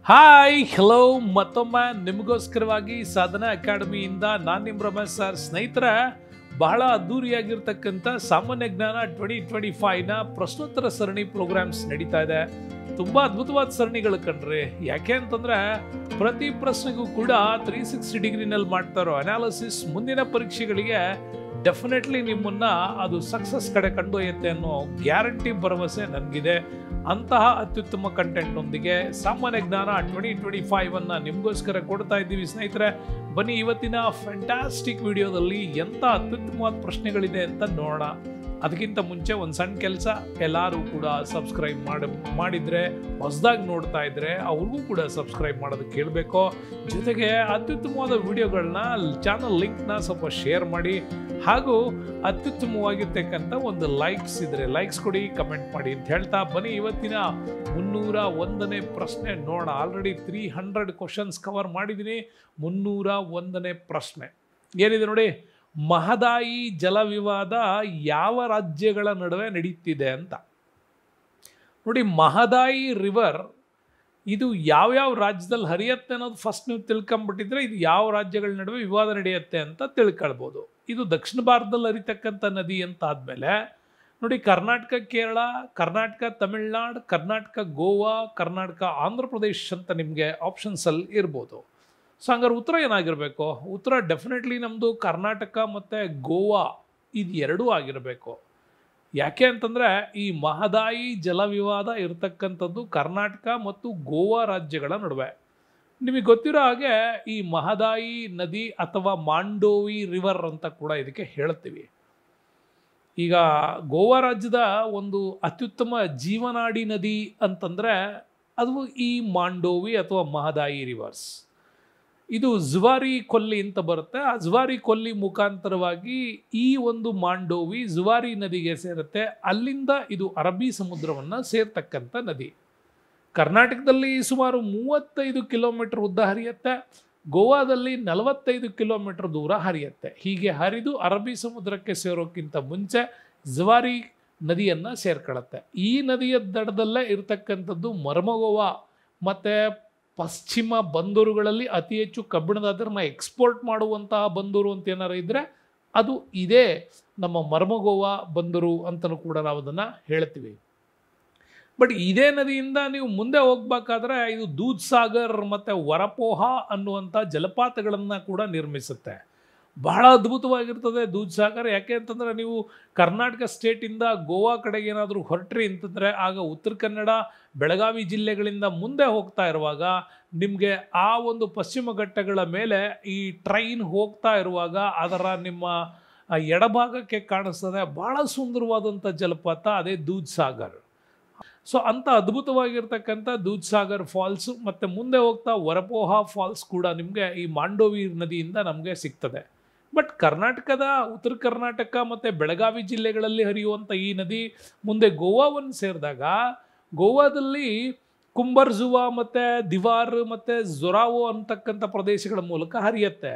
Hi hello ಮತ್ತೊಮ್ಮೆ ನಿಮಗೋಸ್ಕರವಾಗಿ ಸಾಧನಾ ಅಕಾಡೆಮಿಯಿಂದ ನಾನು ನಿಮ್ಮ ರಮೇಶ್ ಸರ್. ಸ್ನೇಹಿತರೆ, ಬಹಳ ಅದ್ದೂರಿಯಾಗಿರ್ತಕ್ಕಂಥ ಸಾಮಾನ್ಯ ಜ್ಞಾನ 2025ನ ಪ್ರಶ್ನೋತ್ತರ ಸರಣಿ ಪ್ರೋಗ್ರಾಮ್ಸ್ ನಡೀತಾ ಇದೆ. ತುಂಬ ಅದ್ಭುತವಾದ ಸರಣಿಗಳು ಕಣ್ರಿ. ಯಾಕೆ ಅಂತಂದ್ರೆ ಪ್ರತಿ ಪ್ರಶ್ನೆಗೂ ಕೂಡ 360 ಡಿಗ್ರಿನಲ್ಲಿ ಮಾಡ್ತಾ ಇರೋ ಅನಾಲಿಸಿಸ್ ಮುಂದಿನ ಪರೀಕ್ಷೆಗಳಿಗೆ ಡೆಫಿನೆಟ್ಲಿ ನಿಮ್ಮನ್ನ ಅದು ಸಕ್ಸಸ್ ಕಡೆ ಕೊಂಡೊಯ್ಯುತ್ತೆ ಅನ್ನೋ ಗ್ಯಾರಂಟಿ ಭರವಸೆ ನನಗಿದೆ. ಅಂತಹ ಅತ್ಯುತ್ತಮ ಕಂಟೆಂಟ್ನೊಂದಿಗೆ ಸಾಮಾನ್ಯ ಜ್ಞಾನ 2025 ಅನ್ನ ನಿಮಗೋಸ್ಕರ ಕೊಡ್ತಾ ಇದ್ದೀವಿ ಸ್ನೇಹಿತರೆ. ಬನ್ನಿ ಇವತ್ತಿನ ಫ್ಯಾಂಟಾಸ್ಟಿಕ್ ವಿಡಿಯೋದಲ್ಲಿ ಎಂಥ ಅತ್ಯುತ್ತಮವಾದ ಪ್ರಶ್ನೆಗಳಿದೆ ಅಂತ ನೋಡೋಣ. ಅದಕ್ಕಿಂತ ಮುಂಚೆ ಒಂದು ಸಣ್ಣ ಕೆಲಸ, ಎಲ್ಲರೂ ಕೂಡ ಸಬ್ಸ್ಕ್ರೈಬ್ ಮಾಡಿದರೆ, ಹೊಸದಾಗಿ ನೋಡ್ತಾ ಇದ್ರೆ ಅವ್ರಿಗೂ ಕೂಡ ಸಬ್ಸ್ಕ್ರೈಬ್ ಮಾಡೋದಕ್ಕೆ ಕೇಳಬೇಕು. ಜೊತೆಗೆ ಅತ್ಯುತ್ತಮವಾದ ವಿಡಿಯೋಗಳನ್ನ ಚಾನಲ್ ಲಿಂಕ್ನ ಸ್ವಲ್ಪ ಶೇರ್ ಮಾಡಿ, ಹಾಗೂ ಅತ್ಯುತ್ತಮವಾಗಿರ್ತಕ್ಕಂಥ ಒಂದು ಲೈಕ್ಸ್ ಇದ್ರೆ ಲೈಕ್ಸ್ ಕೊಡಿ, ಕಮೆಂಟ್ ಮಾಡಿ ಅಂತ ಹೇಳ್ತಾ ಬನ್ನಿ ಇವತ್ತಿನ 301ನೇ ಪ್ರಶ್ನೆ ನೋಡೋಣ. ಆಲ್ರೆಡಿ 300 ಕ್ವಶನ್ಸ್ ಕವರ್ ಮಾಡಿದ್ದೀನಿ. 301ನೇ ಪ್ರಶ್ನೆ ಏನಿದೆ ನೋಡಿ. ಮಹದಾಯಿ ಜಲ ವಿವಾದ ಯಾವ ರಾಜ್ಯಗಳ ನಡುವೆ ನಡೀತಿದೆ ಅಂತ ನೋಡಿ. ಮಹದಾಯಿ ರಿವರ್ ಇದು ಯಾವ್ಯಾವ ರಾಜ್ಯದಲ್ಲಿ ಹರಿಯುತ್ತೆ ಅನ್ನೋದು ಫಸ್ಟ್ ನೀವು ತಿಳ್ಕೊಂಬಿಟ್ಟಿದ್ರೆ ಇದು ಯಾವ ರಾಜ್ಯಗಳ ನಡುವೆ ವಿವಾದ ನಡೆಯುತ್ತೆ ಅಂತ ತಿಳ್ಕೊಳ್ಬೋದು. ಇದು ದಕ್ಷಿಣ ಭಾರತದಲ್ಲಿ ಹರಿತಕ್ಕಂಥ ನದಿ ಅಂತ ಆದಮೇಲೆ ನೋಡಿ, ಕರ್ನಾಟಕ ಕೇರಳ, ಕರ್ನಾಟಕ ತಮಿಳ್ನಾಡು, ಕರ್ನಾಟಕ ಗೋವಾ, ಕರ್ನಾಟಕ ಆಂಧ್ರ ಪ್ರದೇಶ್ ಅಂತ ನಿಮಗೆ ಆಪ್ಷನ್ಸಲ್ಲಿ ಇರ್ಬೋದು. ಸೊ ಹಂಗಾರೆ ಉತ್ತರ ಏನಾಗಿರಬೇಕು? ಉತ್ತರ ಡೆಫಿನೆಟ್ಲಿ ನಮ್ಮದು ಕರ್ನಾಟಕ ಮತ್ತು ಗೋವಾ ಇದು ಎರಡೂ ಆಗಿರಬೇಕು. ಯಾಕೆ ಅಂತಂದರೆ ಈ ಮಹದಾಯಿ ಜಲ ವಿವಾದ ಇರತಕ್ಕಂಥದ್ದು ಕರ್ನಾಟಕ ಮತ್ತು ಗೋವಾ ರಾಜ್ಯಗಳ ನಡುವೆ. ನಿಮಗೆ ಗೊತ್ತಿರೋ ಹಾಗೆ ಈ ಮಹದಾಯಿ ನದಿ ಅಥವಾ ಮಾಂಡೋವಿ ರಿವರ್ ಅಂತ ಕೂಡ ಇದಕ್ಕೆ ಹೇಳ್ತೀವಿ. ಈಗ ಗೋವಾ ರಾಜ್ಯದ ಒಂದು ಅತ್ಯುತ್ತಮ ಜೀವನಾಡಿ ನದಿ ಅಂತಂದರೆ ಅದು ಈ ಮಾಂಡೋವಿ ಅಥವಾ ಮಹದಾಯಿ ರಿವರ್ಸ್. ಇದು ಜುವಾರಿ ಕೊಲ್ಲಿ ಅಂತ ಬರುತ್ತೆ. ಆ ಜುವಾರಿ ಕೊಲ್ಲಿ ಮುಖಾಂತರವಾಗಿ ಈ ಒಂದು ಮಾಂಡೋವಿ ಜುವಾರಿ ನದಿಗೆ ಸೇರುತ್ತೆ. ಅಲ್ಲಿಂದ ಇದು ಅರಬ್ಬಿ ಸಮುದ್ರವನ್ನು ಸೇರ್ತಕ್ಕಂಥ ನದಿ. ಕರ್ನಾಟಕದಲ್ಲಿ ಸುಮಾರು 35 ಕಿಲೋಮೀಟರ್ ಉದ್ದ ಹರಿಯುತ್ತೆ. ಗೋವಾದಲ್ಲಿ 45 ಕಿಲೋಮೀಟರ್ ದೂರ ಹರಿಯುತ್ತೆ. ಹೀಗೆ ಹರಿದು ಅರಬ್ಬಿ ಸಮುದ್ರಕ್ಕೆ ಸೇರೋಕ್ಕಿಂತ ಮುಂಚೆ ಜುವಾರಿ ನದಿಯನ್ನು ಸೇರ್ಕೊಳ್ಳುತ್ತೆ. ಈ ನದಿಯ ದಡದಲ್ಲೇ ಇರತಕ್ಕಂಥದ್ದು ಮರ್ಮಗೋವಾ ಮತ್ತು ಪಶ್ಚಿಮ ಬಂದರುಗಳಲ್ಲಿ ಅತಿ ಹೆಚ್ಚು ಕಬ್ಬಿಣದಾದ್ರನ್ನ ಎಕ್ಸ್ಪೋರ್ಟ್ ಮಾಡುವಂತಹ ಬಂದರು ಅಂತ ಏನಾರು ಇದ್ದರೆ ಅದು ಇದೇ ನಮ್ಮ ಮರ್ಮಗೋವಾ ಬಂದರು ಅಂತಲೂ ಕೂಡ ನಾವು ಅದನ್ನು ಹೇಳ್ತೀವಿ. ಬಟ್ ಇದೇ ನದಿಯಿಂದ ನೀವು ಮುಂದೆ ಹೋಗ್ಬೇಕಾದ್ರೆ ಇದು ದೂದ್ ಸಾಗರ್ ಮತ್ತು ವರಪೋಹ ಅನ್ನುವಂಥ ಜಲಪಾತಗಳನ್ನು ಕೂಡ ನಿರ್ಮಿಸುತ್ತೆ. ಬಹಳ ಅದ್ಭುತವಾಗಿರ್ತದೆ ದೂದ್ ಸಾಗರ್. ಯಾಕೆ ಅಂತಂದರೆ ನೀವು ಕರ್ನಾಟಕ ಸ್ಟೇಟಿಂದ ಗೋವಾ ಕಡೆಗೆ ಏನಾದರೂ ಹೊರಟ್ರಿ ಅಂತಂದರೆ ಆಗ ಉತ್ತರ ಕನ್ನಡ, ಬೆಳಗಾವಿ ಜಿಲ್ಲೆಗಳಿಂದ ಮುಂದೆ ಹೋಗ್ತಾ ಇರುವಾಗ ನಿಮಗೆ ಆ ಒಂದು ಪಶ್ಚಿಮ ಘಟ್ಟಗಳ ಮೇಲೆ ಈ ಟ್ರೈನ್ ಹೋಗ್ತಾ ಇರುವಾಗ ಅದರ ನಿಮ್ಮ ಎಡಭಾಗಕ್ಕೆ ಕಾಣಿಸ್ತದೆ ಬಹಳ ಸುಂದರವಾದಂಥ ಜಲಪಾತ, ಅದೇ ದೂದ್ ಸಾಗರ್. ಸೊ ಅಂಥ ಅದ್ಭುತವಾಗಿರ್ತಕ್ಕಂಥ ದೂದ್ ಸಾಗರ್ ಫಾಲ್ಸು ಮತ್ತು ಮುಂದೆ ಹೋಗ್ತಾ ವರಪೋಹ ಫಾಲ್ಸ್ ಕೂಡ ನಿಮಗೆ ಈ ಮಾಂಡೋವಿ ನದಿಯಿಂದ ನಮಗೆ ಸಿಗ್ತದೆ. ಬಟ್ ಕರ್ನಾಟಕದ ಉತ್ತರ ಕರ್ನಾಟಕ ಮತ್ತು ಬೆಳಗಾವಿ ಜಿಲ್ಲೆಗಳಲ್ಲಿ ಹರಿಯುವಂಥ ಈ ನದಿ ಮುಂದೆ ಗೋವಾವನ್ನು ಸೇರಿದಾಗ ಗೋವಾದಲ್ಲಿ ಕುಂಬರ್ಜುವಾ ಮತ್ತು ದಿವಾರ್ ಮತ್ತು ಜೊರಾವೋ ಅಂತಕ್ಕಂಥ ಪ್ರದೇಶಗಳ ಮೂಲಕ ಹರಿಯುತ್ತೆ.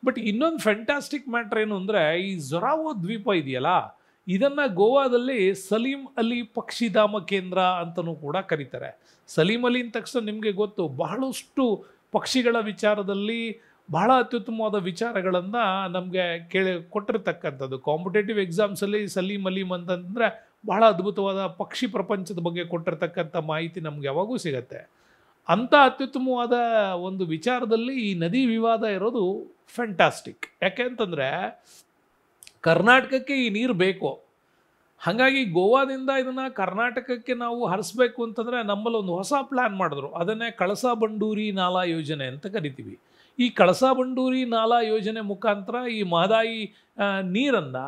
ಬಟ್ ಇನ್ನೊಂದು ಫ್ಯಾಂಟಾಸ್ಟಿಕ್ ಮ್ಯಾಟ್ರ್ ಏನು ಅಂದರೆ ಈ ಜೊರಾವೋ ದ್ವೀಪ ಇದೆಯಲ್ಲ, ಇದನ್ನು ಗೋವಾದಲ್ಲಿ ಸಲೀಂ ಅಲಿ ಪಕ್ಷಿಧಾಮ ಕೇಂದ್ರ ಅಂತಲೂ ಕೂಡ ಕರೀತಾರೆ. ಸಲೀಂ ಅಲಿ ಅಂದ ತಕ್ಷಣ ನಿಮಗೆ ಗೊತ್ತು, ಬಹಳಷ್ಟು ಪಕ್ಷಿಗಳ ವಿಚಾರದಲ್ಲಿ ಬಹಳ ಅತ್ಯುತ್ತಮವಾದ ವಿಚಾರಗಳನ್ನು ನಮಗೆ ಕೊಟ್ಟಿರ್ತಕ್ಕಂಥದ್ದು. ಕಾಂಪಿಟೇಟಿವ್ ಎಕ್ಸಾಮ್ಸಲ್ಲಿ ಸಲೀಂ ಅಲೀಂ ಅಂತಂದರೆ ಬಹಳ ಅದ್ಭುತವಾದ ಪಕ್ಷಿ ಪ್ರಪಂಚದ ಬಗ್ಗೆ ಕೊಟ್ಟಿರ್ತಕ್ಕಂಥ ಮಾಹಿತಿ ನಮಗೆ ಯಾವಾಗೂ ಸಿಗತ್ತೆ. ಅಂಥ ಅತ್ಯುತ್ತಮವಾದ ಒಂದು ವಿಚಾರದಲ್ಲಿ ಈ ನದಿ ವಿವಾದ ಇರೋದು ಫ್ಯಾಂಟಾಸ್ಟಿಕ್. ಯಾಕೆ ಅಂತಂದರೆ ಕರ್ನಾಟಕಕ್ಕೆ ಈ ನೀರು ಬೇಕು. ಹಾಗಾಗಿ ಗೋವಾದಿಂದ ಇದನ್ನು ಕರ್ನಾಟಕಕ್ಕೆ ನಾವು ಹರಿಸ್ಬೇಕು ಅಂತಂದರೆ ನಮ್ಮಲ್ಲಿ ಒಂದು ಹೊಸ ಪ್ಲ್ಯಾನ್ ಮಾಡಿದ್ರು. ಅದನ್ನೇ ಕಳಸಾ ಬಂಡೂರಿ ನಾಲಾ ಯೋಜನೆ ಅಂತ ಕರಿತೀವಿ. ಈ ಕಳಸಾ ಬಂಡೂರಿ ನಾಲಾ ಯೋಜನೆ ಮುಖಾಂತರ ಈ ಮಹದಾಯಿ ನೀರನ್ನು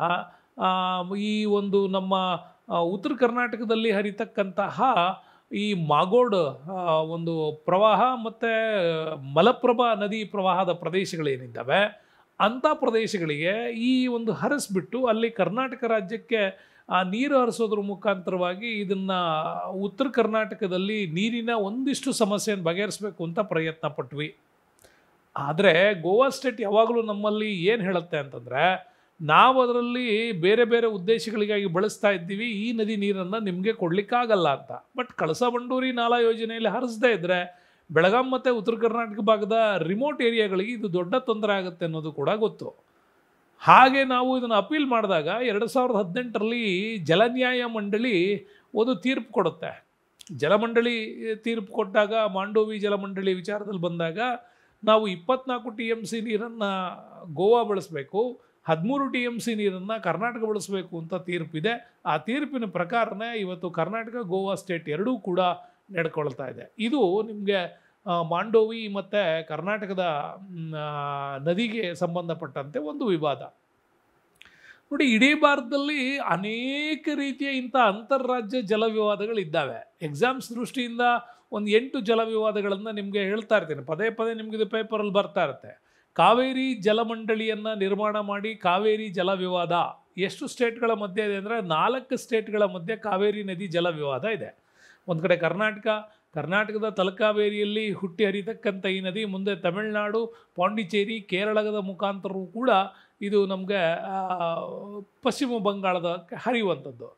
ಈ ಒಂದು ನಮ್ಮ ಉತ್ತರ ಕರ್ನಾಟಕದಲ್ಲಿ ಹರಿತಕ್ಕಂತಹ ಈ ಮಾಗೋಡ್ ಒಂದು ಪ್ರವಾಹ ಮತ್ತು ಮಲಪ್ರಭಾ ನದಿ ಪ್ರವಾಹದ ಪ್ರದೇಶಗಳೇನಿದ್ದಾವೆ ಅಂಥ ಪ್ರದೇಶಗಳಿಗೆ ಈ ಒಂದು ಹರಿಸ್ಬಿಟ್ಟು ಅಲ್ಲಿ ಕರ್ನಾಟಕ ರಾಜ್ಯಕ್ಕೆ ಆ ನೀರು ಹರಿಸೋದ್ರ ಮುಖಾಂತರವಾಗಿ ಇದನ್ನು ಉತ್ತರ ಕರ್ನಾಟಕದಲ್ಲಿ ನೀರಿನ ಒಂದಿಷ್ಟು ಸಮಸ್ಯೆಯನ್ನು ಬಗೆಹರಿಸಬೇಕು ಅಂತ ಪ್ರಯತ್ನ ಪಟ್ವಿ. ಆದರೆ ಗೋವಾ ಸ್ಟೇಟ್ ಯಾವಾಗಲೂ ನಮ್ಮಲ್ಲಿ ಏನು ಹೇಳುತ್ತೆ ಅಂತಂದರೆ ನಾವು ಅದರಲ್ಲಿ ಬೇರೆ ಬೇರೆ ಉದ್ದೇಶಗಳಿಗಾಗಿ ಬಳಸ್ತಾ ಇದ್ದೀವಿ, ಈ ನದಿ ನೀರನ್ನು ನಿಮಗೆ ಕೊಡಲಿಕ್ಕಾಗಲ್ಲ ಅಂತ. ಬಟ್ ಕಳಸಾ ಬಂಡೂರಿ ನಾಲಾ ಯೋಜನೆಯಲ್ಲಿ ಹರಿಸದೇ ಇದ್ದರೆ ಬೆಳಗಾಂ ಮತ್ತು ಉತ್ತರ ಕರ್ನಾಟಕ ಭಾಗದ ರಿಮೋಟ್ ಏರಿಯಾಗಳಿಗೆ ಇದು ದೊಡ್ಡ ತೊಂದರೆ ಆಗುತ್ತೆ ಅನ್ನೋದು ಕೂಡ ಗೊತ್ತು. ಹಾಗೆ ನಾವು ಇದನ್ನು ಅಪೀಲ್ ಮಾಡಿದಾಗ 2018ರಲ್ಲಿ ಜಲನ್ಯಾಯ ಮಂಡಳಿ ಒಂದು ತೀರ್ಪು ಕೊಡುತ್ತೆ. ಜಲಮಂಡಳಿ ತೀರ್ಪು ಕೊಟ್ಟಾಗ ಮಾಂಡೋವಿ ಜಲಮಂಡಳಿ ವಿಚಾರದಲ್ಲಿ ಬಂದಾಗ ನಾವು 24 TMC ನೀರನ್ನು ಗೋವಾ ಬಳಸಬೇಕು, 13 TMC ನೀರನ್ನು ಕರ್ನಾಟಕ ಬಳಸಬೇಕು ಅಂತ ತೀರ್ಪಿದೆ. ಆ ತೀರ್ಪಿನ ಪ್ರಕಾರನೇ ಇವತ್ತು ಕರ್ನಾಟಕ ಗೋವಾ ಸ್ಟೇಟ್ ಎರಡೂ ಕೂಡ ನಡ್ಕೊಳ್ತಾ ಇದೆ. ಇದು ನಿಮಗೆ ಮಾಂಡೋವಿ ಮತ್ತು ಕರ್ನಾಟಕದ ನದಿಗೆ ಸಂಬಂಧಪಟ್ಟಂತೆ ಒಂದು ವಿವಾದ. ನೋಡಿ, ಇಡೀ ಭಾರತದಲ್ಲಿ ಅನೇಕ ರೀತಿಯ ಇಂಥ ಅಂತಾರಾಜ್ಯ ಜಲ ವಿವಾದಗಳಿದ್ದಾವೆ. ಎಕ್ಸಾಮ್ಸ್ ದೃಷ್ಟಿಯಿಂದ ಒಂದು 8 ಜಲ ವಿವಾದಗಳನ್ನು ನಿಮಗೆ ಹೇಳ್ತಾ ಇರ್ತೀನಿ, ಪದೇ ಪದೇ ನಿಮಗೆ ಇದು ಪೇಪರಲ್ಲಿ ಬರ್ತಾ ಇರುತ್ತೆ. ಕಾವೇರಿ ಜಲಮಂಡಳಿಯನ್ನು ನಿರ್ಮಾಣ ಮಾಡಿ ಕಾವೇರಿ ಜಲ ವಿವಾದ ಎಷ್ಟು ಸ್ಟೇಟ್ಗಳ ಮಧ್ಯೆ ಇದೆ ಅಂದರೆ 4 ಸ್ಟೇಟ್ಗಳ ಮಧ್ಯೆ ಕಾವೇರಿ ನದಿ ಜಲ ವಿವಾದ ಇದೆ. ಒಂದು ಕಡೆ ಕರ್ನಾಟಕದ ತಲಕಾವೇರಿಯಲ್ಲಿ ಹುಟ್ಟಿ ಹರಿತಕ್ಕಂಥ ಈ ನದಿ ಮುಂದೆ ತಮಿಳುನಾಡು, ಪಾಂಡಿಚೇರಿ, ಕೇರಳದ ಮುಖಾಂತರವೂ ಕೂಡ ಇದು ನಮಗೆ ಪಶ್ಚಿಮ ಬಂಗಾಳದ ಹರಿಯುವಂಥದ್ದು.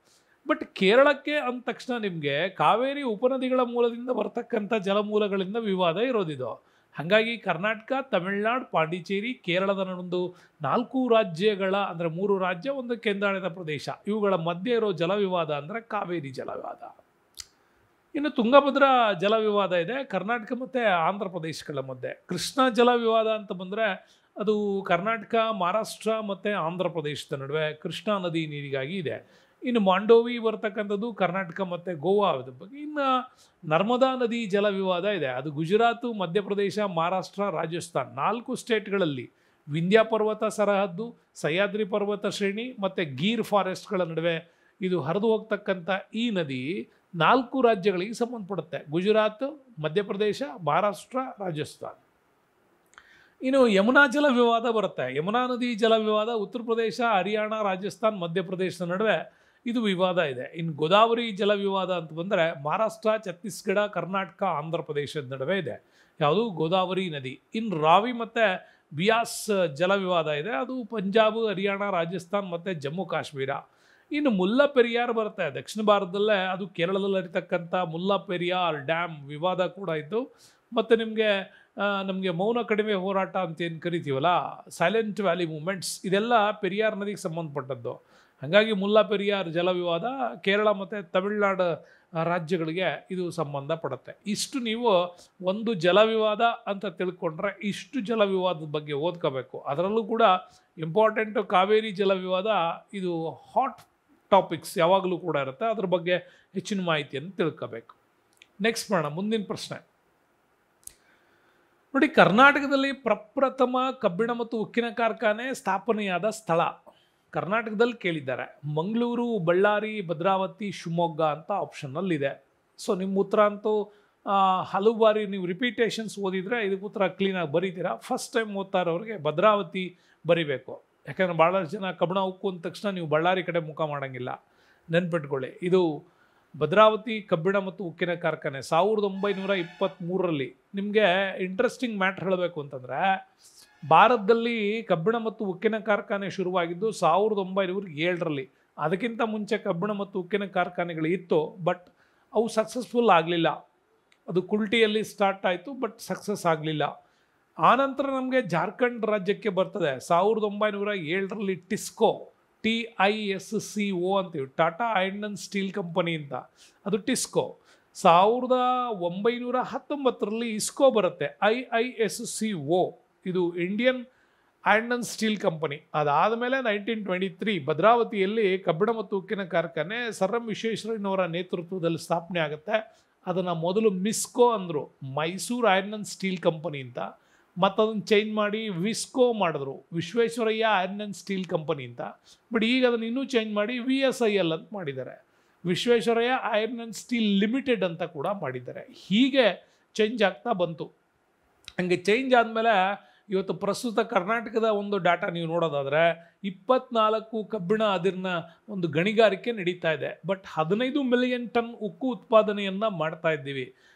ಬಟ್ ಕೇರಳಕ್ಕೆ ಅಂದ ತಕ್ಷಣ ನಿಮಗೆ ಕಾವೇರಿ ಉಪನದಿಗಳ ಮೂಲದಿಂದ ಬರ್ತಕ್ಕಂಥ ಜಲಮೂಲಗಳಿಂದ ವಿವಾದ ಇರೋದಿದು. ಹಾಗಾಗಿ ಕರ್ನಾಟಕ, ತಮಿಳುನಾಡು, ಪಾಂಡಿಚೇರಿ, ಕೇರಳದ ಒಂದು 4 ರಾಜ್ಯಗಳ ಅಂದರೆ 3 ರಾಜ್ಯ, ಒಂದು ಕೇಂದ್ರಾಡಳಿತ ಪ್ರದೇಶ, ಇವುಗಳ ಮಧ್ಯೆ ಇರೋ ಜಲ ವಿವಾದ ಅಂದರೆ ಕಾವೇರಿ ಜಲ ವಿವಾದ. ಇನ್ನು ತುಂಗಭದ್ರಾ ಜಲ ವಿವಾದ ಇದೆ ಕರ್ನಾಟಕ ಮತ್ತು ಆಂಧ್ರ ಪ್ರದೇಶಗಳ ಮಧ್ಯೆ. ಕೃಷ್ಣಾ ಜಲ ವಿವಾದ ಅಂತ ಬಂದರೆ ಅದು ಕರ್ನಾಟಕ, ಮಹಾರಾಷ್ಟ್ರ ಮತ್ತು ಆಂಧ್ರ ಪ್ರದೇಶದ ನಡುವೆ ಕೃಷ್ಣಾ ನದಿ ನೀರಿಗಾಗಿ ಇದೆ. ಇನ್ನು ಮಾಂಡೋವಿ ಬರ್ತಕ್ಕಂಥದ್ದು ಕರ್ನಾಟಕ ಮತ್ತು ಗೋವಾದ ಬಗ್ಗೆ. ಇನ್ನು ನರ್ಮದಾ ನದಿ ಜಲ ವಿವಾದ ಇದೆ, ಅದು ಗುಜರಾತು, ಮಧ್ಯಪ್ರದೇಶ, ಮಹಾರಾಷ್ಟ್ರ, ರಾಜಸ್ಥಾನ್ 4 ಸ್ಟೇಟ್ಗಳಲ್ಲಿ ವಿಂಧ್ಯ ಪರ್ವತ ಸರಹದ್ದು, ಸಹ್ಯಾದ್ರಿ ಪರ್ವತ ಶ್ರೇಣಿ ಮತ್ತು ಗೀರ್ ಫಾರೆಸ್ಟ್ಗಳ ನಡುವೆ ಇದು ಹರಿದು ಹೋಗ್ತಕ್ಕಂಥ ಈ ನದಿ 4 ರಾಜ್ಯಗಳಿಗೆ ಸಂಬಂಧಪಡುತ್ತೆ: ಗುಜರಾತ್, ಮಧ್ಯಪ್ರದೇಶ, ಮಹಾರಾಷ್ಟ್ರ, ರಾಜಸ್ಥಾನ್. ಇನ್ನು ಯಮುನಾ ಜಲ ವಿವಾದ ಬರುತ್ತೆ. ಯಮುನಾ ನದಿ ಜಲ ವಿವಾದ ಉತ್ತರ ಪ್ರದೇಶ, ಹರಿಯಾಣ, ರಾಜಸ್ಥಾನ್, ಮಧ್ಯಪ್ರದೇಶದ ನಡುವೆ ಇದು ವಿವಾದ ಇದೆ. ಇನ್ನು ಗೋದಾವರಿ ಜಲ ವಿವಾದ ಅಂತ ಬಂದರೆ ಮಹಾರಾಷ್ಟ್ರ, ಛತ್ತೀಸ್ಗಢ, ಕರ್ನಾಟಕ, ಆಂಧ್ರ ಪ್ರದೇಶದ ನಡುವೆ ಇದೆ. ಯಾವುದು? ಗೋದಾವರಿ ನದಿ. ಇನ್ನು ರಾವಿ ಮತ್ತು ಬಿಯಾಸ್ ಜಲ ವಿವಾದ ಇದೆ, ಅದು ಪಂಜಾಬ್, ಹರಿಯಾಣ, ರಾಜಸ್ಥಾನ್ ಮತ್ತು ಜಮ್ಮು ಕಾಶ್ಮೀರ. ಇನ್ನು ಮುಲ್ಲಾ ಪೆರಿಯಾರ್ ಬರುತ್ತೆ ದಕ್ಷಿಣ ಭಾರತದಲ್ಲೇ, ಅದು ಕೇರಳದಲ್ಲಿ ಹರಿತಕ್ಕಂಥ ಮುಲ್ಲಾ ಪೆರಿಯಾರ್ ಡ್ಯಾಮ್ ವಿವಾದ ಕೂಡ ಇದ್ದು. ಮತ್ತು ನಮಗೆ ಮೌನ ಕಡಿಮೆ ಹೋರಾಟ ಅಂತ ಏನು ಕರಿತೀವಲ್ಲ, ಸೈಲೆಂಟ್ ವ್ಯಾಲಿ ಮೂಮೆಂಟ್ಸ್, ಇದೆಲ್ಲ ಪೆರಿಯಾರ್ ನದಿಗೆ ಸಂಬಂಧಪಟ್ಟದ್ದು. ಹಾಗಾಗಿ ಮುಲ್ಲಾ ಪೆರಿಯಾರ್ ಜಲ ವಿವಾದ ಕೇರಳ ಮತ್ತು ತಮಿಳುನಾಡು ರಾಜ್ಯಗಳಿಗೆ ಇದು ಸಂಬಂಧಪಡುತ್ತೆ. ಇಷ್ಟು ನೀವು ಒಂದು ಜಲ ವಿವಾದ ಅಂತ ತಿಳ್ಕೊಂಡ್ರೆ ಇಷ್ಟು ಜಲ ವಿವಾದದ ಬಗ್ಗೆ ಓದ್ಕೋಬೇಕು. ಅದರಲ್ಲೂ ಕೂಡ ಇಂಪಾರ್ಟೆಂಟು ಕಾವೇರಿ ಜಲ ವಿವಾದ, ಇದು ಹಾಟ್ ಟಾಪಿಕ್ಸ್ ಯಾವಾಗಲೂ ಕೂಡ ಇರುತ್ತೆ, ಅದ್ರ ಬಗ್ಗೆ ಹೆಚ್ಚಿನ ಮಾಹಿತಿಯನ್ನು ತಿಳ್ಕೋಬೇಕು. ನೆಕ್ಸ್ಟ್ ಮಾಡೋಣ, ಮುಂದಿನ ಪ್ರಶ್ನೆ ನೋಡಿ. ಕರ್ನಾಟಕದಲ್ಲಿ ಪ್ರಪ್ರಥಮ ಕಬ್ಬಿಣ ಮತ್ತು ಉಕ್ಕಿನ ಕಾರ್ಖಾನೆ ಸ್ಥಾಪನೆಯಾದ ಸ್ಥಳ ಕರ್ನಾಟಕದಲ್ಲಿ ಕೇಳಿದ್ದಾರೆ. ಮಂಗಳೂರು, ಬಳ್ಳಾರಿ, ಭದ್ರಾವತಿ, ಶಿವಮೊಗ್ಗ ಅಂತ ಆಪ್ಷನ್ನಲ್ಲಿದೆ. ಸೊ ನಿಮ್ಮ ಉತ್ತರ ಅಂತೂ ಹಲವು ಬಾರಿ ನೀವು ರಿಪೀಟೇಷನ್ಸ್ ಓದಿದರೆ ಇದಕ್ಕೆ ಉತ್ತರ ಕ್ಲೀನಾಗಿ ಬರೀತೀರಾ. ಫಸ್ಟ್ ಟೈಮ್ ಓದ್ತಾ ಇರೋರಿಗೆ ಭದ್ರಾವತಿ ಬರಿಬೇಕು, ಯಾಕಂದರೆ ಭಾಳಷ್ಟು ಜನ ಕಬ್ಬಿಣ ಉಕ್ಕು ಅಂದ ತಕ್ಷಣ ನೀವು ಬಳ್ಳಾರಿ ಕಡೆ ಮುಖ ಮಾಡೋಂಗಿಲ್ಲ, ನೆನ್ಪಿಟ್ಕೊಳ್ಳಿ. ಇದು ಭದ್ರಾವತಿ ಕಬ್ಬಿಣ ಮತ್ತು ಉಕ್ಕಿನ ಕಾರ್ಖಾನೆ 1923ರಲ್ಲಿ. ನಿಮಗೆ ಇಂಟ್ರೆಸ್ಟಿಂಗ್ ಮ್ಯಾಟ್ರ್ ಹೇಳಬೇಕು ಅಂತಂದರೆ, ಭಾರತದಲ್ಲಿ ಕಬ್ಬಿಣ ಮತ್ತು ಉಕ್ಕಿನ ಕಾರ್ಖಾನೆ ಶುರುವಾಗಿದ್ದು 1907ರಲ್ಲಿ. ಅದಕ್ಕಿಂತ ಮುಂಚೆ ಕಬ್ಬಿಣ ಮತ್ತು ಉಕ್ಕಿನ ಕಾರ್ಖಾನೆಗಳು ಇತ್ತು, ಬಟ್ ಅವು ಸಕ್ಸಸ್ಫುಲ್ ಆಗಲಿಲ್ಲ. ಅದು ಕುಲ್ಟಿಯಲ್ಲಿ ಸ್ಟಾರ್ಟ್ ಆಯಿತು, ಬಟ್ ಸಕ್ಸಸ್ ಆಗಲಿಲ್ಲ. ಆನಂತರ ನಮಗೆ ಜಾರ್ಖಂಡ್ ರಾಜ್ಯಕ್ಕೆ ಬರ್ತದೆ 1907ರಲ್ಲಿ. ಟಿಸ್ಕೋ, TISCO ಅಂತೀವಿ, Tata iron and steel company ಅಂತ, ಅದು ಟಿಸ್ಕೋ. 1919ರಲ್ಲಿ ಇಸ್ಕೋ ಬರುತ್ತೆ, IISCO, ಇದು Indian iron and steel company. ಅದಾದಮೇಲೆ 1923 ಭದ್ರಾವತಿಯಲ್ಲಿ ಕಬ್ಬಿಣ ಮತ್ತು ಉಕ್ಕಿನ ಕಾರ್ಖಾನೆ ಸರ್ ಎಂ ವಿಶ್ವೇಶ್ವರಯ್ಯನವರ ನೇತೃತ್ವದಲ್ಲಿ ಸ್ಥಾಪನೆ ಆಗುತ್ತೆ. ಅದನ್ನು ಮೊದಲು ಮಿಸ್ಕೋ ಅಂದರು, Mysuru iron and steel company ಅಂತ. ಮತ್ತು ಅದನ್ನು ಚೇಂಜ್ ಮಾಡಿ ವಿಸ್ಕೋ ಮಾಡಿದ್ರು, Visvesvaraya iron and steel company ಅಂತ. ಬಟ್ ಈಗ ಅದನ್ನು ಇನ್ನೂ ಚೇಂಜ್ ಮಾಡಿ VSIL ಅಂತ ಮಾಡಿದ್ದಾರೆ, Visvesvaraya iron and steel limited ಅಂತ ಕೂಡ ಮಾಡಿದ್ದಾರೆ. ಹೀಗೆ ಚೇಂಜ್ ಆಗ್ತಾ ಬಂತು. ಹಂಗೆ ಚೇಂಜ್ ಆದಮೇಲೆ ಇವತ್ತು ಪ್ರಸ್ತುತ ಕರ್ನಾಟಕದ ಒಂದು ಡಾಟಾ ನೀವು ನೋಡೋದಾದರೆ 24 ಕಬ್ಬಿಣ ಅದಿರಿನ ಒಂದು ಗಣಿಗಾರಿಕೆ ನಡೀತಾ ಇದೆ. ಬಟ್ 15 ಮಿಲಿಯನ್ ಟನ್ ಉಕ್ಕು ಉತ್ಪಾದನೆಯನ್ನು ಮಾಡ್ತಾ ಇದ್ದೀವಿ.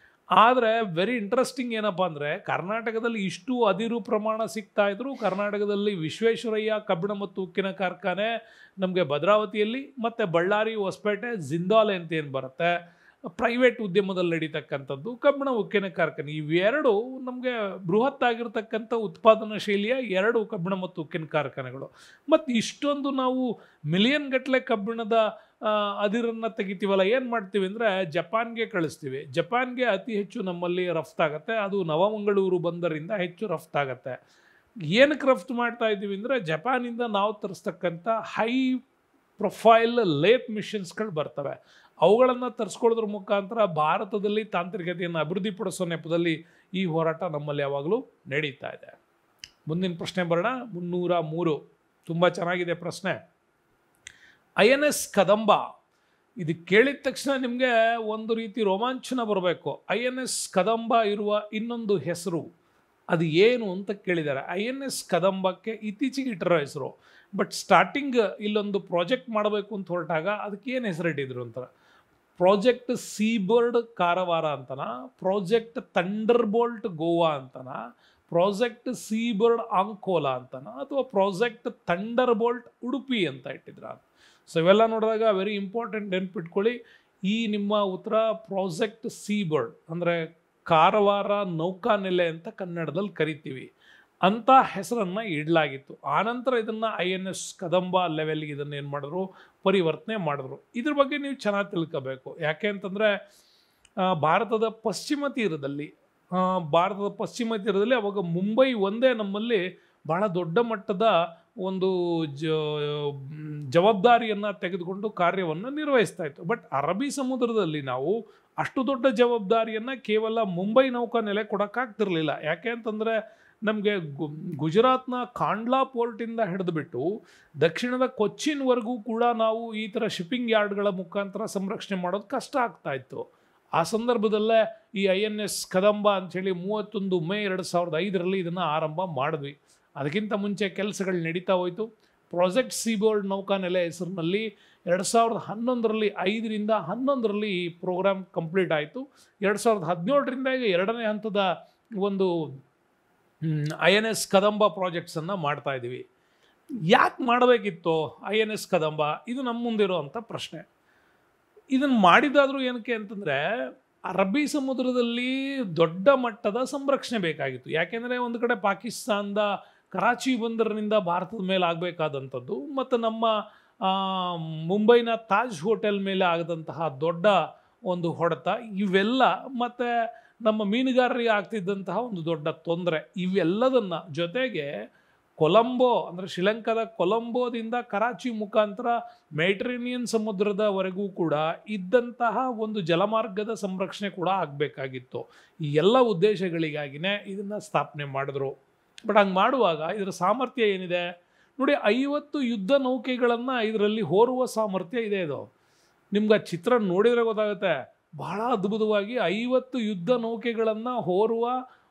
ಆದರೆ ವೆರಿ ಇಂಟ್ರೆಸ್ಟಿಂಗ್ ಏನಪ್ಪ ಅಂದರೆ, ಕರ್ನಾಟಕದಲ್ಲಿ ಇಷ್ಟು ಅದಿರು ಪ್ರಮಾಣ ಸಿಗ್ತಾ ಇದ್ರು, ಕರ್ನಾಟಕದಲ್ಲಿ ವಿಶ್ವೇಶ್ವರಯ್ಯ ಕಬ್ಬಿಣ ಮತ್ತು ಉಕ್ಕಿನ ಕಾರ್ಖಾನೆ ನಮಗೆ ಭದ್ರಾವತಿಯಲ್ಲಿ ಮತ್ತು ಬಳ್ಳಾರಿ, ಹೊಸಪೇಟೆ, ಜಿಂದಾಲ್ ಅಂತ ಏನು ಬರುತ್ತೆ, ಪ್ರೈವೇಟ್ ಉದ್ಯಮದಲ್ಲಿ ನಡೀತಕ್ಕಂಥದ್ದು ಕಬ್ಬಿಣ ಉಕ್ಕಿನ ಕಾರ್ಖಾನೆ. ಇವೆರಡು ನಮಗೆ ಬೃಹತ್ ಆಗಿರ್ತಕ್ಕಂಥ ಉತ್ಪಾದನಾ ಶೈಲಿಯ ಎರಡು ಕಬ್ಬಿಣ ಮತ್ತು ಉಕ್ಕಿನ ಕಾರ್ಖಾನೆಗಳು. ಮತ್ತು ಇಷ್ಟೊಂದು ನಾವು ಮಿಲಿಯನ್ ಗಟ್ಟಲೆ ಕಬ್ಬಿಣದ ಅದಿರನ್ನು ತೆಗಿತೀವಲ್ಲ, ಏನು ಮಾಡ್ತೀವಿ ಅಂದರೆ ಜಪಾನ್ಗೆ ಕಳಿಸ್ತೀವಿ. ಜಪಾನ್ಗೆ ಅತಿ ಹೆಚ್ಚು ನಮ್ಮಲ್ಲಿ ರಫ್ತಾಗತ್ತೆ, ಅದು ನವಮಂಗಳೂರು ಬಂದರಿಂದ ಹೆಚ್ಚು ರಫ್ತಾಗತ್ತೆ. ಏನಕ್ಕೆ ರಫ್ತು ಮಾಡ್ತಾ ಇದ್ದೀವಿ ಅಂದರೆ ಜಪಾನಿಂದ ನಾವು ತರಿಸ್ತಕ್ಕಂಥ ಹೈ ಪ್ರೊಫೈಲ್ ಲೇತ್ ಮಿಷನ್ಸ್ಗಳು ಬರ್ತವೆ, ಅವುಗಳನ್ನು ತರಿಸ್ಕೊಳ್ಳೋದ್ರ ಮುಖಾಂತರ ಭಾರತದಲ್ಲಿ ತಾಂತ್ರಿಕತೆಯನ್ನು ಅಭಿವೃದ್ಧಿಪಡಿಸೋ ನೆಪದಲ್ಲಿ ಈ ಹೋರಾಟ ನಮ್ಮಲ್ಲಿ ಯಾವಾಗಲೂ ನಡೀತಾ ಇದೆ. ಮುಂದಿನ ಪ್ರಶ್ನೆ ಬರೋಣ. 303 ತುಂಬ ಚೆನ್ನಾಗಿದೆ ಪ್ರಶ್ನೆ. INS ಕದಂಬ, ಇದು ಕೇಳಿದ ತಕ್ಷಣ ನಿಮಗೆ ಒಂದು ರೀತಿ ರೋಮಾಂಚನ ಬರಬೇಕು. INS ಕದಂಬ ಇರುವ ಇನ್ನೊಂದು ಹೆಸರು ಅದು ಏನು ಅಂತ ಕೇಳಿದ್ದಾರೆ. INS ಕದಂಬಕ್ಕೆ ಇತ್ತೀಚೆಗೆ ಇಟ್ಟಿರೋ ಹೆಸರು, ಬಟ್ ಸ್ಟಾರ್ಟಿಂಗ್ ಇಲ್ಲೊಂದು ಪ್ರಾಜೆಕ್ಟ್ ಮಾಡಬೇಕು ಅಂತ ಹೊರಟಾಗ ಅದಕ್ಕೆ ಏನು ಹೆಸರಿಟ್ಟಿದ್ರು ಅಂತ, ಪ್ರಾಜೆಕ್ಟ್ ಸೀಬರ್ಡ್ ಕಾರವಾರ ಅಂತನ, ಪ್ರಾಜೆಕ್ಟ್ ಥಂಡರ್ಬೋಲ್ಟ್ ಗೋವಾ ಅಂತನ, ಪ್ರಾಜೆಕ್ಟ್ ಸೀಬರ್ಡ್ ಅಂಕೋಲಾ ಅಂತನ, ಅಥವಾ ಪ್ರಾಜೆಕ್ಟ್ ಥಂಡರ್ಬೋಲ್ಟ್ ಉಡುಪಿ ಅಂತ ಇಟ್ಟಿದ್ರ. ಸೊ ಇವೆಲ್ಲ ನೋಡಿದಾಗ ವೆರಿ ಇಂಪಾರ್ಟೆಂಟ್ ನೆನ್ಪಿಟ್ಕೊಳ್ಳಿ. ಈ ನಿಮ್ಮ ಉತ್ತರ ಪ್ರಾಜೆಕ್ಟ್ ಸೀಬರ್ಡ್ ಅಂದರೆ ಕಾರವಾರ ನೌಕಾನೆಲೆ ಅಂತ ಕನ್ನಡದಲ್ಲಿ ಕರಿತೀವಿ ಅಂತ ಹೆಸರನ್ನು ಇಡಲಾಗಿತ್ತು. ಆನಂತರ ಇದನ್ನು INS ಕದಂಬ ಲೆವೆಲ್ಗೆ ಇದನ್ನು ಏನು ಮಾಡಿದ್ರು, ಪರಿವರ್ತನೆ ಮಾಡಿದ್ರು. ಇದ್ರ ಬಗ್ಗೆ ನೀವು ಚೆನ್ನಾಗಿ ತಿಳ್ಕೋಬೇಕು. ಯಾಕೆ ಅಂತಂದರೆ ಭಾರತದ ಪಶ್ಚಿಮ ತೀರದಲ್ಲಿ ಅವಾಗ ಮುಂಬೈ ಒಂದೇ ನಮ್ಮಲ್ಲಿ ಬಹಳ ದೊಡ್ಡ ಮಟ್ಟದ ಒಂದು ಜವಾಬ್ದಾರಿಯನ್ನು ತೆಗೆದುಕೊಂಡು ಕಾರ್ಯವನ್ನು ನಿರ್ವಹಿಸ್ತಾ ಇತ್ತು. ಬಟ್ ಅರಬ್ಬಿ ಸಮುದ್ರದಲ್ಲಿ ನಾವು ಅಷ್ಟು ದೊಡ್ಡ ಜವಾಬ್ದಾರಿಯನ್ನು ಕೇವಲ ಮುಂಬೈ ನೌಕಾನೆಲೆ ಕೊಡೋಕ್ಕಾಗ್ತಿರ್ಲಿಲ್ಲ. ಯಾಕೆ ಅಂತಂದರೆ ನಮಗೆ ಗುಜರಾತ್ನ ಕಾಂಡ್ಲಾ ಪೋರ್ಟಿಂದ ಹಿಡಿದುಬಿಟ್ಟು ದಕ್ಷಿಣದ ಕೊಚ್ಚಿನ್ವರೆಗೂ ಕೂಡ ನಾವು ಈ ಥರ ಶಿಪ್ಪಿಂಗ್ ಯಾರ್ಡ್ಗಳ ಮುಖಾಂತರ ಸಂರಕ್ಷಣೆ ಮಾಡೋದು ಕಷ್ಟ ಆಗ್ತಾ ಇತ್ತು. ಆ ಸಂದರ್ಭದಲ್ಲೇ ಈ INS ಕದಂಬ ಅಂಥೇಳಿ 31 ಮೇ 2005 ಇದನ್ನು ಆರಂಭ ಮಾಡಿದ್ವಿ. ಅದಕ್ಕಿಂತ ಮುಂಚೆ ಕೆಲಸಗಳು ನಡೀತಾ ಹೋಯಿತು. ಪ್ರಾಜೆಕ್ಟ್ ಸೀಬೋರ್ಡ್ ನೌಕಾನೆಲೆ ಹೆಸರಿನಲ್ಲಿ 2011 5 ಈ ಪ್ರೋಗ್ರಾಮ್ ಕಂಪ್ಲೀಟ್ ಆಯಿತು. 2017 ಈಗ ಎರಡನೇ ಹಂತದ ಒಂದು INS ಕದಂಬ ಪ್ರಾಜೆಕ್ಟ್ಸನ್ನು ಮಾಡ್ತಾ ಇದ್ದೀವಿ. ಯಾಕೆ ಮಾಡಬೇಕಿತ್ತು INS ಕದಂಬ? ಇದು ನಮ್ಮ ಮುಂದಿರುವಂಥ ಪ್ರಶ್ನೆ. ಇದನ್ನು ಮಾಡಿದಾದರೂ ಏನಕ್ಕೆ ಅಂತಂದರೆ ಅರಬ್ಬಿ ಸಮುದ್ರದಲ್ಲಿ ದೊಡ್ಡ ಮಟ್ಟದ ಸಂರಕ್ಷಣೆ ಬೇಕಾಗಿತ್ತು. ಯಾಕೆಂದರೆ ಒಂದು ಕಡೆ ಪಾಕಿಸ್ತಾನದ ಕರಾಚಿ ಬಂದರಿನಿಂದ ಭಾರತದ ಮೇಲೆ ಆಗಬೇಕಾದಂಥದ್ದು, ಮತ್ತು ನಮ್ಮ ಮುಂಬೈನ ತಾಜ್ ಹೋಟೆಲ್ ಮೇಲೆ ಆಗದಂತಹ ದೊಡ್ಡ ಒಂದು ಹೊಡೆತ, ಇವೆಲ್ಲ ಮತ್ತು ನಮ್ಮ ಮೀನುಗಾರರಿಗೆ ಆಗ್ತಿದ್ದಂತಹ ಒಂದು ದೊಡ್ಡ ತೊಂದರೆ, ಇವೆಲ್ಲದನ್ನು ಜೊತೆಗೆ ಕೊಲಂಬೋ ಅಂದರೆ ಶ್ರೀಲಂಕಾದ ಕೊಲಂಬೋದಿಂದ ಕರಾಚಿ ಮುಖಾಂತರ ಮೆಡಿಟರೇನಿಯನ್ ಸಮುದ್ರದವರೆಗೂ ಕೂಡ ಇದ್ದಂತಹ ಒಂದು ಜಲಮಾರ್ಗದ ಸಂರಕ್ಷಣೆ ಕೂಡ ಆಗಬೇಕಾಗಿತ್ತು. ಈ ಎಲ್ಲ ಉದ್ದೇಶಗಳಿಗಾಗಿಯೇ ಇದನ್ನು ಸ್ಥಾಪನೆ ಮಾಡಿದ್ರು. ಬಟ್ ಹಂಗೆ ಮಾಡುವಾಗ ಇದರ ಸಾಮರ್ಥ್ಯ ಏನಿದೆ ನೋಡಿ, 50 ಯುದ್ಧ ನೌಕೆಗಳನ್ನು ಇದರಲ್ಲಿ ಹೋರುವ ಸಾಮರ್ಥ್ಯ ಇದೆ. ಇದು ನಿಮ್ಗೆ ಆ ಚಿತ್ರ ನೋಡಿದರೆ ಗೊತ್ತಾಗುತ್ತೆ. ಬಹಳ ಅದ್ಭುತವಾಗಿ 50 ಯುದ್ಧ ನೌಕೆಗಳನ್ನು ಹೋರುವ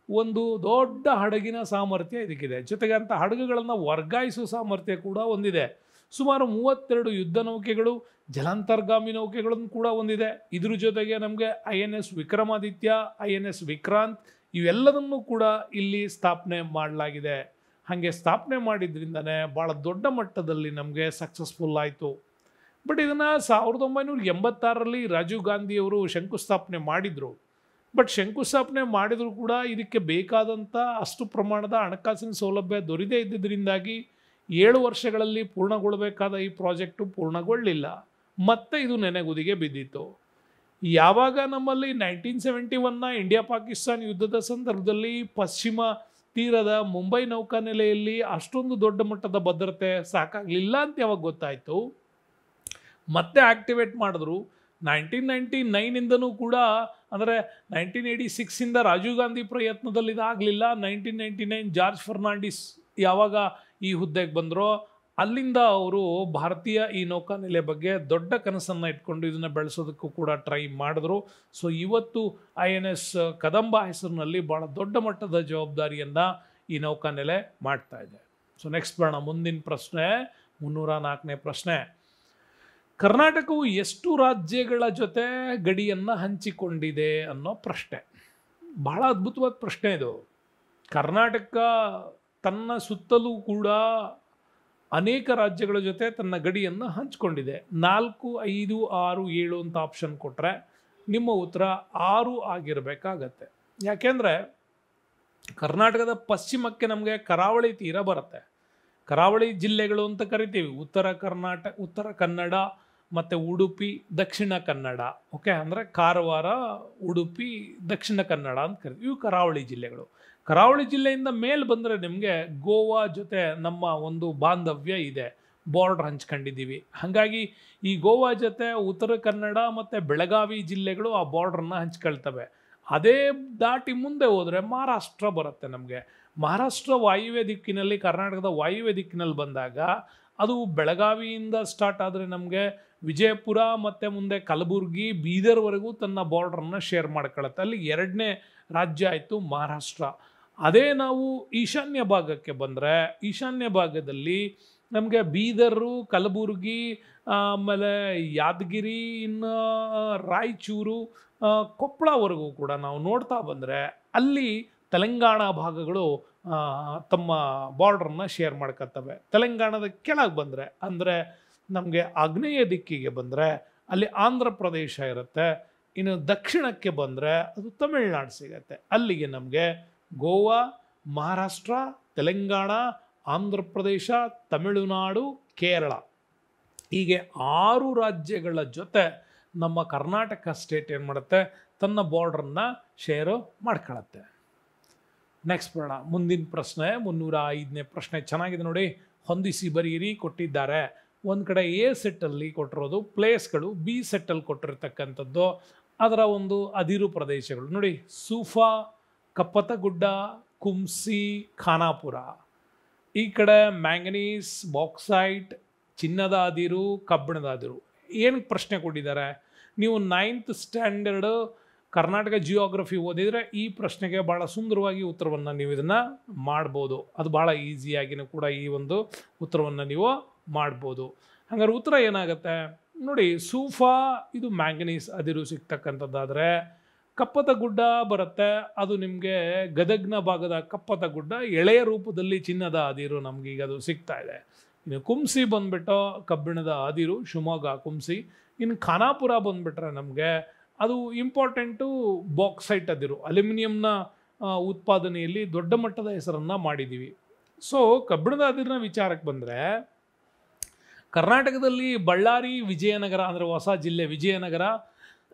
ಒಂದು ದೊಡ್ಡ ಹಡಗಿನ ಸಾಮರ್ಥ್ಯ ಇದಕ್ಕಿದೆ. ಜೊತೆಗೆ ಅಂಥ ಹಡಗುಗಳನ್ನು ವರ್ಗಾಯಿಸುವ ಸಾಮರ್ಥ್ಯ ಕೂಡ ಹೊಂದಿದೆ. ಸುಮಾರು 32 ಯುದ್ಧ ನೌಕೆಗಳು, ಜಲಾಂತರ್ಗಾಮಿ ನೌಕೆಗಳನ್ನು ಕೂಡ ಹೊಂದಿದೆ. ಇದ್ರ ಜೊತೆಗೆ ನಮಗೆ INS ವಿಕ್ರಮಾದಿತ್ಯ, INS ವಿಕ್ರಾಂತ್ ಇವೆಲ್ಲದನ್ನು ಕೂಡ ಇಲ್ಲಿ ಸ್ಥಾಪನೆ ಮಾಡಲಾಗಿದೆ. ಹಾಗೆ ಸ್ಥಾಪನೆ ಮಾಡಿದ್ರಿಂದನೇ ಭಾಳ ದೊಡ್ಡ ಮಟ್ಟದಲ್ಲಿ ನಮಗೆ ಸಕ್ಸಸ್ಫುಲ್ ಆಯಿತು. ಬಟ್ ಇದನ್ನು 1986 ರಾಜೀವ್ ಗಾಂಧಿಯವರು ಶಂಕುಸ್ಥಾಪನೆ ಮಾಡಿದರು. ಬಟ್ ಶಂಕುಸ್ಥಾಪನೆ ಮಾಡಿದರೂ ಕೂಡ ಇದಕ್ಕೆ ಬೇಕಾದಂಥ ಅಷ್ಟು ಪ್ರಮಾಣದ ಹಣಕಾಸಿನ ಸೌಲಭ್ಯ ದೊರೆಯದೇ ಇದ್ದಿದ್ದರಿಂದಾಗಿ 7 ವರ್ಷಗಳಲ್ಲಿ ಪೂರ್ಣಗೊಳ್ಳಬೇಕಾದ ಈ ಪ್ರಾಜೆಕ್ಟು ಪೂರ್ಣಗೊಳ್ಳಲಿಲ್ಲ. ಮತ್ತೆ ಇದು ನೆನೆಗುದಿಗೆ ಬಿದ್ದಿತ್ತು. ಯಾವಾಗ ನಮ್ಮಲ್ಲಿ 1971ನ ಇಂಡಿಯಾ ಪಾಕಿಸ್ತಾನ್ ಯುದ್ಧದ ಸಂದರ್ಭದಲ್ಲಿ ಪಶ್ಚಿಮ ತೀರದ ಮುಂಬೈ ನೌಕಾನೆಲೆಯಲ್ಲಿ ಅಷ್ಟೊಂದು ದೊಡ್ಡ ಮಟ್ಟದ ಭದ್ರತೆ ಸಾಕಾಗಲಿಲ್ಲ ಅಂತ ಯಾವಾಗ ಗೊತ್ತಾಯಿತು, ಮತ್ತೆ ಆಕ್ಟಿವೇಟ್ ಮಾಡಿದ್ರು. 1999ಇಂದನೂ ಕೂಡ ಅಂದರೆ 1986ಇಂದ ರಾಜೀವ್ ಗಾಂಧಿ ಪ್ರಯತ್ನದಲ್ಲಿ ಇದಾಗಲಿಲ್ಲ. 1999 ಜಾರ್ಜ್ ಫರ್ನಾಂಡಿಸ್ ಯಾವಾಗ ಈ ಹುದ್ದೆಗೆ ಬಂದರೋ ಅಲ್ಲಿಂದ ಅವರು ಭಾರತೀಯ ಈ ನೌಕಾನೆಲೆ ಬಗ್ಗೆ ದೊಡ್ಡ ಕನಸನ್ನು ಇಟ್ಕೊಂಡು ಇದನ್ನು ಬೆಳೆಸೋದಕ್ಕೂ ಕೂಡ ಟ್ರೈ ಮಾಡಿದ್ರು. ಸೊ ಇವತ್ತು INS ಕದಂಬ ಹೆಸರಿನಲ್ಲಿ ಭಾಳ ದೊಡ್ಡ ಮಟ್ಟದ ಜವಾಬ್ದಾರಿಯನ್ನು ಈ ನೌಕಾನೆಲೆ ಮಾಡ್ತಾ ಇದೆ. ಸೊ ನೆಕ್ಸ್ಟ್ ಬರೋಣ ಮುಂದಿನ ಪ್ರಶ್ನೆ, 304ನೇ ಪ್ರಶ್ನೆ. ಕರ್ನಾಟಕವು ಎಷ್ಟು ರಾಜ್ಯಗಳ ಜೊತೆ ಗಡಿಯನ್ನು ಹಂಚಿಕೊಂಡಿದೆ ಅನ್ನೋ ಪ್ರಶ್ನೆ. ಬಹಳ ಅದ್ಭುತವಾದ ಪ್ರಶ್ನೆ ಇದು. ಕರ್ನಾಟಕ ತನ್ನ ಸುತ್ತಲೂ ಕೂಡ ಅನೇಕ ರಾಜ್ಯಗಳ ಜೊತೆ ತನ್ನ ಗಡಿಯನ್ನು ಹಂಚಿಕೊಂಡಿದೆ. 4, 5, 6, 7 ಅಂತ ಆಪ್ಷನ್ ಕೊಟ್ಟರೆ ನಿಮ್ಮ ಉತ್ತರ 6 ಆಗಿರಬೇಕಾಗತ್ತೆ. ಯಾಕೆಂದರೆ ಕರ್ನಾಟಕದ ಪಶ್ಚಿಮಕ್ಕೆ ನಮಗೆ ಕರಾವಳಿ ತೀರ ಬರುತ್ತೆ. ಕರಾವಳಿ ಜಿಲ್ಲೆಗಳು ಅಂತ ಕರಿತೀವಿ. ಉತ್ತರ ಕನ್ನಡ ಮತ್ತು ಉಡುಪಿ, ದಕ್ಷಿಣ ಕನ್ನಡ. ಓಕೆ, ಅಂದರೆ ಕಾರವಾರ, ಉಡುಪಿ, ದಕ್ಷಿಣ ಕನ್ನಡ ಅಂತ ಕರಿತೀವಿ. ಇವು ಕರಾವಳಿ ಜಿಲ್ಲೆಗಳು. ಕರಾವಳಿ ಜಿಲ್ಲೆಯಿಂದ ಮೇಲೆ ಬಂದರೆ ನಿಮಗೆ ಗೋವಾ ಜೊತೆ ನಮ್ಮ ಒಂದು ಬಾಂಧವ್ಯ ಇದೆ, ಬಾರ್ಡ್ರ್ ಹಂಚ್ಕೊಂಡಿದ್ದೀವಿ. ಹಾಗಾಗಿ ಈ ಗೋವಾ ಜೊತೆ ಉತ್ತರ ಕನ್ನಡ ಮತ್ತು ಬೆಳಗಾವಿ ಜಿಲ್ಲೆಗಳು ಆ ಬಾರ್ಡ್ರನ್ನ ಹಂಚ್ಕೊಳ್ತವೆ. ಅದೇ ದಾಟಿ ಮುಂದೆ ಹೋದರೆ ಮಹಾರಾಷ್ಟ್ರ ಬರುತ್ತೆ ನಮಗೆ. ಮಹಾರಾಷ್ಟ್ರ ವಾಯುವ್ಯ ದಿಕ್ಕಿನಲ್ಲಿ, ಕರ್ನಾಟಕದ ವಾಯುವ್ಯ ದಿಕ್ಕಿನಲ್ಲಿ ಬಂದಾಗ ಅದು ಬೆಳಗಾವಿಯಿಂದ ಸ್ಟಾರ್ಟ್ ಆದರೆ ನಮಗೆ ವಿಜಯಪುರ ಮತ್ತು ಮುಂದೆ ಕಲಬುರಗಿ, ಬೀದರ್ವರೆಗೂ ತನ್ನ ಬಾರ್ಡ್ರನ್ನು ಶೇರ್ ಮಾಡ್ಕೊಳ್ಳುತ್ತೆ. ಅಲ್ಲಿ 2ನೇ ರಾಜ್ಯ ಆಯಿತು ಮಹಾರಾಷ್ಟ್ರ. ಅದೇ ನಾವು ಈಶಾನ್ಯ ಭಾಗಕ್ಕೆ ಬಂದರೆ, ಈಶಾನ್ಯ ಭಾಗದಲ್ಲಿ ನಮಗೆ ಬೀದರು, ಕಲಬುರಗಿ, ಆಮೇಲೆ ಯಾದಗಿರಿ, ಇನ್ನು ರಾಯಚೂರು, ಕೊಪ್ಪಳವರೆಗೂ ಕೂಡ ನಾವು ನೋಡ್ತಾ ಬಂದರೆ ಅಲ್ಲಿ ತೆಲಂಗಾಣ ಭಾಗಗಳು ತಮ್ಮ ಬಾರ್ಡ್ರನ್ನ ಶೇರ್ ಮಾಡ್ಕೊತವೆ. ತೆಲಂಗಾಣದ ಕೆಳಗೆ ಬಂದರೆ, ಅಂದರೆ ನಮಗೆ ಆಗ್ನೇಯ ದಿಕ್ಕಿಗೆ ಬಂದರೆ ಅಲ್ಲಿ ಆಂಧ್ರ ಪ್ರದೇಶ ಇರುತ್ತೆ. ಇನ್ನು ದಕ್ಷಿಣಕ್ಕೆ ಬಂದರೆ ಅದು ತಮಿಳುನಾಡು ಸಿಗುತ್ತೆ. ಅಲ್ಲಿಗೆ ನಮಗೆ ಗೋವಾ, ಮಹಾರಾಷ್ಟ್ರ, ತೆಲಂಗಾಣ, ಆಂಧ್ರ ಪ್ರದೇಶ, ತಮಿಳುನಾಡು, ಕೇರಳ, ಹೀಗೆ 6 ರಾಜ್ಯಗಳ ಜೊತೆ ನಮ್ಮ ಕರ್ನಾಟಕ ಸ್ಟೇಟ್ ಏನು ಮಾಡುತ್ತೆ, ತನ್ನ ಬಾರ್ಡ್ರನ್ನು ಶೇರು ಮಾಡ್ಕೊಳ್ಳುತ್ತೆ. ನೆಕ್ಸ್ಟ್ ಬರೋಣ. ಮುಂದಿನ ಪ್ರಶ್ನೆ 305ನೇ ಪ್ರಶ್ನೆ. ಚೆನ್ನಾಗಿದೆ ನೋಡಿ, ಹೊಂದಿಸಿ ಬರೀರಿ ಕೊಟ್ಟಿದ್ದಾರೆ. ಒಂದು ಕಡೆ ಎ ಸೆಟ್ಟಲ್ಲಿ ಕೊಟ್ಟಿರೋದು ಪ್ಲೇಸ್ಗಳು, ಬಿ ಸೆಟ್ಟಲ್ಲಿ ಕೊಟ್ಟಿರ್ತಕ್ಕಂಥದ್ದು ಅದರ ಒಂದು ಅದಿರು ಪ್ರದೇಶಗಳು ನೋಡಿ. ಸೂಫಾ, ಕಪ್ಪತಗುಡ್ಡ, ಕುಂಸಿ, ಖಾನಾಪುರ. ಈ ಕಡೆ ಮ್ಯಾಂಗನೀಸ್, ಬಾಕ್ಸೈಟ್, ಚಿನ್ನದ ಅದಿರು, ಕಬ್ಬಿಣದ ಅದಿರು. ಏನು ಪ್ರಶ್ನೆ ಕೊಟ್ಟಿದ್ದಾರೆ? ನೀವು 9th ಸ್ಟ್ಯಾಂಡರ್ಡ್ ಕರ್ನಾಟಕ ಜಿಯೋಗ್ರಫಿ ಓದಿದರೆ ಈ ಪ್ರಶ್ನೆಗೆ ಭಾಳ ಸುಂದರವಾಗಿ ಉತ್ತರವನ್ನು ನೀವು ಇದನ್ನು ಮಾಡ್ಬೋದು. ಅದು ಭಾಳ ಈಸಿಯಾಗಿಯೂ ಕೂಡ ಈ ಒಂದು ಉತ್ತರವನ್ನು ನೀವು ಮಾಡ್ಬೋದು. ಹಾಗಾದ್ರೆ ಉತ್ತರ ಏನಾಗುತ್ತೆ ನೋಡಿ. ಸೂಫಾ ಇದು ಮ್ಯಾಂಗನೀಸ್ ಅದಿರು ಸಿಗ್ತಕ್ಕಂಥದ್ದಾದರೆ, ಕಪ್ಪತ ಗುಡ್ಡ ಬರುತ್ತೆ, ಅದು ನಿಮಗೆ ಗದಗ್ನ ಭಾಗದ ಕಪ್ಪತ ಗುಡ್ಡ, ಎಳೆಯ ರೂಪದಲ್ಲಿ ಚಿನ್ನದ ಅದಿರು ನಮಗೀಗ ಅದು ಸಿಗ್ತಾ ಇದೆ. ಇನ್ನು ಕುಂಸಿ ಬಂದುಬಿಟ್ಟು ಕಬ್ಬಿಣದ ಅದಿರು, ಶಿವಮೊಗ್ಗ ಕುಂಸಿ. ಇನ್ನು ಖಾನಾಪುರ ಬಂದುಬಿಟ್ರೆ ನಮಗೆ ಅದು ಇಂಪಾರ್ಟೆಂಟು ಬಾಕ್ಸೈಟ್ ಅದಿರು, ಅಲ್ಯೂಮಿನಿಯಂನ ಉತ್ಪಾದನೆಯಲ್ಲಿ ದೊಡ್ಡ ಮಟ್ಟದ ಹೆಸರನ್ನು ಮಾಡಿದ್ದೀವಿ. ಸೊ ಕಬ್ಬಿಣದ ಅದಿರಿನ ವಿಚಾರಕ್ಕೆ ಬಂದರೆ ಕರ್ನಾಟಕದಲ್ಲಿ ಬಳ್ಳಾರಿ, ವಿಜಯನಗರ ಅಂದರೆ ಹೊಸ ಜಿಲ್ಲೆ ವಿಜಯನಗರ,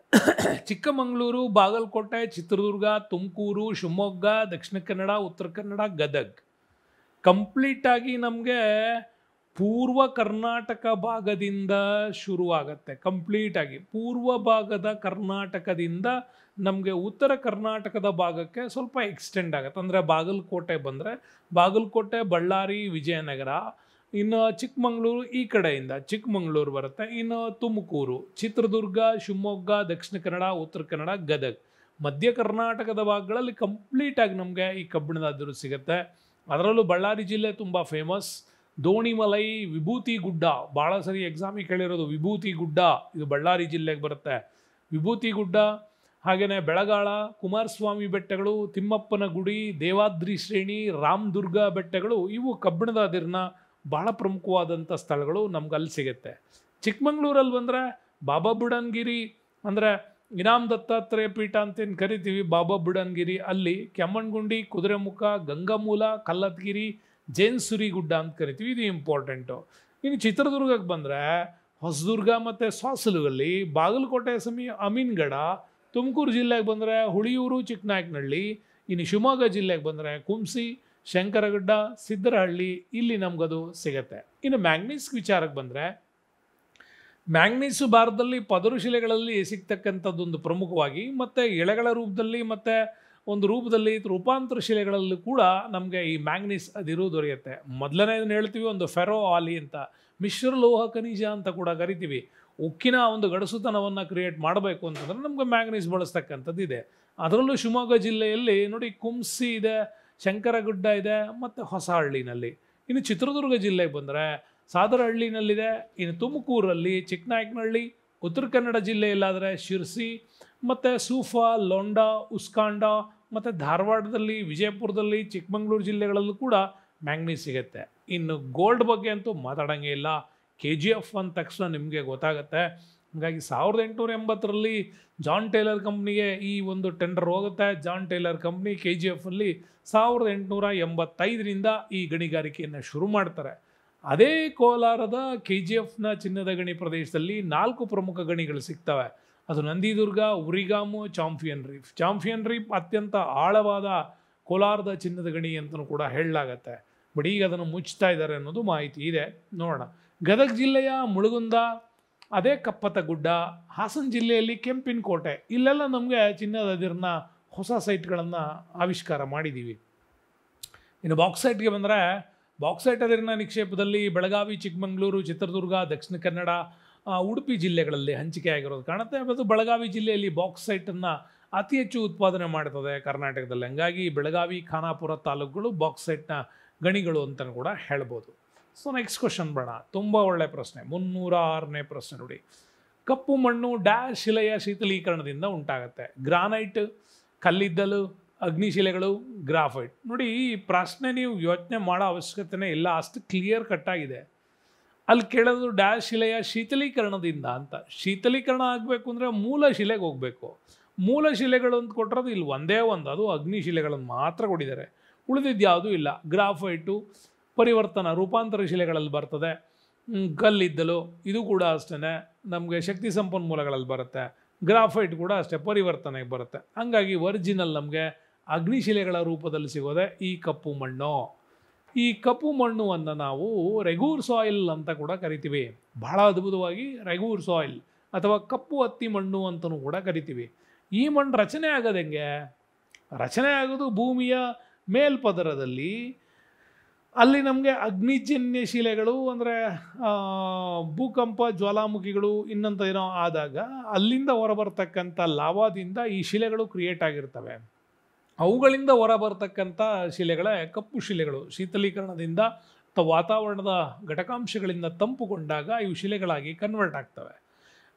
ಚಿಕ್ಕಮಗಳೂರು, ಬಾಗಲಕೋಟೆ, ಚಿತ್ರದುರ್ಗ, ತುಮಕೂರು, ಶಿವಮೊಗ್ಗ, ದಕ್ಷಿಣ ಕನ್ನಡ, ಉತ್ತರ ಕನ್ನಡ, ಗದಗ್ ಕಂಪ್ಲೀಟಾಗಿ ನಮಗೆ ಪೂರ್ವ ಕರ್ನಾಟಕ ಭಾಗದಿಂದ ಶುರುವಾಗತ್ತೆ. ಕಂಪ್ಲೀಟಾಗಿ ಪೂರ್ವ ಭಾಗದ ಕರ್ನಾಟಕದಿಂದ ನಮಗೆ ಉತ್ತರ ಕರ್ನಾಟಕದ ಭಾಗಕ್ಕೆ ಸ್ವಲ್ಪ ಎಕ್ಸ್ಟೆಂಡ್ ಆಗುತ್ತೆ. ಅಂದರೆ ಬಾಗಲಕೋಟೆ ಬಂದರೆ ಬಾಗಲಕೋಟೆ, ಬಳ್ಳಾರಿ, ವಿಜಯನಗರ, ಇನ್ನು ಚಿಕ್ಕಮಗಳೂರು ಈ ಕಡೆಯಿಂದ ಚಿಕ್ಕಮಗಳೂರು ಬರುತ್ತೆ, ಇನ್ನು ತುಮಕೂರು, ಚಿತ್ರದುರ್ಗ, ಶಿವಮೊಗ್ಗ, ದಕ್ಷಿಣ ಕನ್ನಡ, ಉತ್ತರ ಕನ್ನಡ, ಗದಗ್. ಮಧ್ಯ ಕರ್ನಾಟಕದ ಭಾಗಗಳಲ್ಲಿ ಕಂಪ್ಲೀಟಾಗಿ ನಮಗೆ ಈ ಕಬ್ಬಿಣದ ಅದಿರು ಸಿಗುತ್ತೆ. ಅದರಲ್ಲೂ ಬಳ್ಳಾರಿ ಜಿಲ್ಲೆ ತುಂಬ ಫೇಮಸ್. ದೋಣಿಮಲೈ, ವಿಭೂತಿ ಗುಡ್ಡ, ಭಾಳ ಸರಿ ಎಕ್ಸಾಮಿಗೆ ಕೇಳಿರೋದು ವಿಭೂತಿ ಗುಡ್ಡ, ಇದು ಬಳ್ಳಾರಿ ಜಿಲ್ಲೆಗೆ ಬರುತ್ತೆ. ವಿಭೂತಿ ಗುಡ್ಡ, ಹಾಗೆಯೇ ಬೆಳಗಾಳ, ಕುಮಾರಸ್ವಾಮಿ ಬೆಟ್ಟಗಳು, ತಿಮ್ಮಪ್ಪನ ಗುಡಿ, ದೇವಾದ್ರಿ ಶ್ರೇಣಿ, ರಾಮದುರ್ಗ ಬೆಟ್ಟಗಳು, ಇವು ಕಬ್ಬಿಣದ ಅದಿರಿನ ಭಾಳ ಪ್ರಮುಖವಾದಂಥ ಸ್ಥಳಗಳು ನಮ್ಗೆ ಅಲ್ಲಿ ಸಿಗುತ್ತೆ. ಚಿಕ್ಕಮಂಗ್ಳೂರಲ್ಲಿ ಬಂದರೆ ಬಾಬಾ ಬುಡನ್ಗಿರಿ, ಅಂದರೆ ಇನಾಮ್ ದತ್ತಾತ್ರೇಯ ಪೀಠ ಅಂತೇನು ಕರಿತೀವಿ, ಬಾಬಾ ಬುಡನ್ಗಿರಿ, ಅಲ್ಲಿ ಕೆಮ್ಮಣ್ಗುಂಡಿ, ಕುದುರೆಮುಖ, ಗಂಗಾಮೂಲ, ಕಲ್ಲತ್ಗಿರಿ, ಜೇನ್ಸುರಿ ಗುಡ್ಡ ಅಂತ ಕರಿತೀವಿ, ಇದು ಇಂಪಾರ್ಟೆಂಟು. ಇನ್ನು ಚಿತ್ರದುರ್ಗಕ್ಕೆ ಬಂದರೆ ಹೊಸದುರ್ಗ ಮತ್ತು ಸಾಸಲುಗಲ್ಲಿ, ಬಾಗಲಕೋಟೆ ಅಮೀನ್ಗಡ, ತುಮಕೂರು ಜಿಲ್ಲೆಗೆ ಬಂದರೆ ಹುಳಿಯೂರು, ಚಿಕ್ಕನಾಯಕನಹಳ್ಳಿ, ಇನ್ನು ಶಿವಮೊಗ್ಗ ಜಿಲ್ಲೆಗೆ ಬಂದರೆ ಕುಂಸಿ, ಶಂಕರಗಡ್ಡ, ಸಿದ್ದರಹಳ್ಳಿ, ಇಲ್ಲಿ ನಮಗದು ಸಿಗುತ್ತೆ. ಇನ್ನು ಮ್ಯಾಂಗ್ನೀಸ್ ವಿಚಾರಕ್ಕೆ ಬಂದರೆ ಮ್ಯಾಂಗ್ನೀಸು ಭಾರತದಲ್ಲಿ ಪದರು ಶಿಲೆಗಳಲ್ಲಿ ಸಿಗ್ತಕ್ಕಂಥದ್ದೊಂದು ಪ್ರಮುಖವಾಗಿ, ಮತ್ತು ಎಳೆಗಳ ರೂಪದಲ್ಲಿ ಮತ್ತು ಒಂದು ರೂಪದಲ್ಲಿ ರೂಪಾಂತರ ಶಿಲೆಗಳಲ್ಲೂ ಕೂಡ ನಮಗೆ ಈ ಮ್ಯಾಂಗ್ನೀಸ್ ಅದಿರು ದೊರೆಯುತ್ತೆ. ಮೊದಲನೇದನ್ನು ಹೇಳ್ತೀವಿ ಒಂದು ಫೆರೋ ಆಲಿ ಅಂತ, ಮಿಶ್ರ ಲೋಹ ಖನಿಜ ಅಂತ ಕೂಡ ಕರಿತೀವಿ. ಉಕ್ಕಿನ ಒಂದು ಗಡಸುತನವನ್ನು ಕ್ರಿಯೇಟ್ ಮಾಡಬೇಕು ಅಂತಂದರೆ ನಮಗೆ ಮ್ಯಾಂಗ್ನೀಸ್ ಬಳಸ್ತಕ್ಕಂಥದ್ದು ಇದೆ. ಅದರಲ್ಲೂ ಶಿವಮೊಗ್ಗ ಜಿಲ್ಲೆಯಲ್ಲಿ ನೋಡಿ ಕುಂಸಿ ಇದೆ, ಶಂಕರಗುಡ್ಡ ಇದೆ, ಮತ್ತು ಹೊಸಹಳ್ಳಿನಲ್ಲಿ. ಇನ್ನು ಚಿತ್ರದುರ್ಗ ಜಿಲ್ಲೆಗೆ ಬಂದರೆ ಸಾದರಹಳ್ಳಿನಲ್ಲಿದೆ, ಇನ್ನು ತುಮಕೂರಲ್ಲಿ ಚಿಕ್ಕನಾಯಕನಹಳ್ಳಿ, ಉತ್ತರ ಕನ್ನಡ ಜಿಲ್ಲೆಯಲ್ಲಾದರೆ ಶಿರ್ಸಿ, ಮತ್ತು ಸೂಫಾ, ಲೋಂಡಾ, ಉಸ್ಕಾಂಡ, ಮತ್ತು ಧಾರವಾಡದಲ್ಲಿ, ವಿಜಯಪುರದಲ್ಲಿ, ಚಿಕ್ಕಮಗಳೂರು ಜಿಲ್ಲೆಗಳಲ್ಲೂ ಕೂಡ ಮ್ಯಾಂಗ್ನೀಸ್ ಸಿಗುತ್ತೆ. ಇನ್ನು ಗೋಲ್ಡ್ ಬಗ್ಗೆ ಅಂತೂ ಮಾತಾಡೋಂಗೇ ಇಲ್ಲ. KGF ಅಂದ ತಕ್ಷಣ ನಿಮಗೆ ಗೊತ್ತಾಗುತ್ತೆ. ಹಾಗಾಗಿ 1880ರಲ್ಲಿ ಜಾನ್ ಟೇಲರ್ ಕಂಪ್ನಿಗೆ ಈ ಒಂದು ಟೆಂಡರ್ ಹೋಗುತ್ತೆ. ಜಾನ್ ಟೇಲರ್ ಕಂಪ್ನಿ KGF ಅಲ್ಲಿ 1885ರಿಂದ ಈ ಗಣಿಗಾರಿಕೆಯನ್ನು ಶುರು ಮಾಡ್ತಾರೆ. ಅದೇ ಕೋಲಾರದ KGFನ ಚಿನ್ನದ ಗಣಿ ಪ್ರದೇಶದಲ್ಲಿ 4 ಪ್ರಮುಖ ಗಣಿಗಳು ಸಿಗ್ತವೆ. ಅದು Nandidurga, Urigam, Champion Reef. Champion Reef ಅತ್ಯಂತ ಆಳವಾದ ಕೋಲಾರದ ಚಿನ್ನದ ಗಣಿ ಅಂತಲೂ ಕೂಡ ಹೇಳಲಾಗತ್ತೆ. ಬಟ್ ಈಗ ಅದನ್ನು ಮುಚ್ತಾ ಇದ್ದಾರೆ ಅನ್ನೋದು ಮಾಹಿತಿ ಇದೆ. ನೋಡೋಣ. ಗದಗ ಜಿಲ್ಲೆಯ ಮುಳುಗುಂದ, ಅದೇ ಕಪ್ಪತ್ತಗುಡ್ಡ, ಹಾಸನ ಜಿಲ್ಲೆಯಲ್ಲಿ ಕೆಂಪಿನಕೋಟೆ, ಇಲ್ಲೆಲ್ಲ ನಮಗೆ ಚಿನ್ನದ ಅದಿರನ್ನ ಹೊಸ ಸೈಟ್ಗಳನ್ನು ಆವಿಷ್ಕಾರ ಮಾಡಿದ್ದೀವಿ. ಇನ್ನು ಬಾಕ್ಸೈಟ್ಗೆ ಬಂದರೆ, ಬಾಕ್ಸೈಟ್ ಅದಿರಿನ ನಿಕ್ಷೇಪದಲ್ಲಿ ಬೆಳಗಾವಿ, ಚಿಕ್ಕಮಗಳೂರು, ಚಿತ್ರದುರ್ಗ, ದಕ್ಷಿಣ ಕನ್ನಡ, ಉಡುಪಿ ಜಿಲ್ಲೆಗಳಲ್ಲಿ ಹಂಚಿಕೆ ಆಗಿರೋದು ಕಾಣುತ್ತೆ. ಮತ್ತು ಬೆಳಗಾವಿ ಜಿಲ್ಲೆಯಲ್ಲಿ ಬಾಕ್ಸೈಟನ್ನು ಅತಿ ಹೆಚ್ಚು ಉತ್ಪಾದನೆ ಮಾಡ್ತದೆ ಕರ್ನಾಟಕದಲ್ಲಿ. ಹಂಗಾಗಿ ಬೆಳಗಾವಿ, ಖಾನಾಪುರ ತಾಲೂಕುಗಳು ಬಾಕ್ಸೈಟ್ನ ಗಣಿಗಳು ಅಂತಲೂ ಕೂಡ ಹೇಳ್ಬೋದು. ಸೊ ನೆಕ್ಸ್ಟ್ ಕ್ವಶನ್ ಬೇಡ, ತುಂಬ ಒಳ್ಳೆಯ ಪ್ರಶ್ನೆ. 306ನೇ ಪ್ರಶ್ನೆ ನೋಡಿ. ಕಪ್ಪು ಮಣ್ಣು ಡ್ಯಾಶ್ ಶಿಲೆಯ ಶೀತಲೀಕರಣದಿಂದ ಉಂಟಾಗುತ್ತೆ. ಗ್ರಾನೈಟ್, ಕಲ್ಲಿದ್ದಲು, ಅಗ್ನಿಶಿಲೆಗಳು, ಗ್ರಾಫೈಟ್. ನೋಡಿ, ಈ ಪ್ರಶ್ನೆ ನೀವು ಯೋಚನೆ ಮಾಡೋ ಅವಶ್ಯಕತೆನೇ ಇಲ್ಲ, ಅಷ್ಟು ಕ್ಲಿಯರ್ ಕಟ್ಟಾಗಿದೆ. ಅಲ್ಲಿ ಕೇಳೋದು ಡ್ಯಾಶ್ ಶಿಲೆಯ ಶೀತಲೀಕರಣದಿಂದ ಅಂತ. ಶೀತಲೀಕರಣ ಆಗಬೇಕು ಅಂದರೆ ಮೂಲ ಶಿಲೆಗೆ ಹೋಗಬೇಕು. ಮೂಲ ಶಿಲೆಗಳು ಅಂತ ಕೊಟ್ಟಿರೋದು ಇಲ್ಲಿ ಒಂದೇ ಒಂದು, ಅದು ಅಗ್ನಿಶಿಲೆಗಳನ್ನು ಮಾತ್ರ ಕೊಟ್ಟಿದ್ದಾರೆ. ಉಳಿದಿದ್ದು ಯಾವುದೂ ಇಲ್ಲ. ಗ್ರಾಫೈಟು ಪರಿವರ್ತನ ರೂಪಾಂತರ ಶಿಲೆಗಳಲ್ಲಿ ಬರ್ತದೆ. ಕಲ್ಲಿದ್ದಲು ಇದು ಕೂಡ ಅಷ್ಟೇ ನಮಗೆ ಶಕ್ತಿ ಸಂಪನ್ಮೂಲಗಳಲ್ಲಿ ಬರುತ್ತೆ. ಗ್ರಾಫೈಟ್ ಕೂಡ ಅಷ್ಟೇ ಪರಿವರ್ತನೆಗೆ ಬರುತ್ತೆ. ಹಂಗಾಗಿ ಒರಿಜಿನಲ್ ನಮಗೆ ಅಗ್ನಿಶಿಲೆಗಳ ರೂಪದಲ್ಲಿ ಸಿಗೋದೆ ಈ ಕಪ್ಪು ಮಣ್ಣು. ಈ ಕಪ್ಪು ಮಣ್ಣುವನ್ನು ನಾವು ರೆಗೂರ್ ಸಾಯಿಲ್ ಅಂತ ಕೂಡ ಕರಿತೀವಿ. ಬಹಳ ಅದ್ಭುತವಾಗಿ ರೆಗೂರ್ ಸಾಯಿಲ್ ಅಥವಾ ಕಪ್ಪು ಹತ್ತಿ ಮಣ್ಣು ಅಂತಲೂ ಕೂಡ ಕರಿತೀವಿ. ಈ ಮಣ್ಣು ರಚನೆ ಆಗೋದು ಹೆಂಗೆ? ರಚನೆ ಆಗೋದು ಭೂಮಿಯ ಮೇಲ್ಪದರದಲ್ಲಿ. ಅಲ್ಲಿ ನಮಗೆ ಅಗ್ನಿಜನ್ಯ ಶಿಲೆಗಳು ಅಂದರೆ ಭೂಕಂಪ, ಜ್ವಾಲಾಮುಖಿಗಳು ಇನ್ನಂತ ಏನೋ ಆದಾಗ ಅಲ್ಲಿಂದ ಹೊರಬರ್ತಕ್ಕಂಥ ಲಾವಾದಿಂದ ಈ ಶಿಲೆಗಳು ಕ್ರಿಯೇಟ್ ಆಗಿರ್ತವೆ. ಅವುಗಳಿಂದ ಹೊರಬರ್ತಕ್ಕಂಥ ಶಿಲೆಗಳೇ ಕಪ್ಪು ಶಿಲೆಗಳು. ಶೀತಲೀಕರಣದಿಂದ ಅಥವಾ ವಾತಾವರಣದ ಘಟಕಾಂಶಗಳಿಂದ ತಂಪುಗೊಂಡಾಗ ಇವು ಶಿಲೆಗಳಾಗಿ ಕನ್ವರ್ಟ್ ಆಗ್ತವೆ.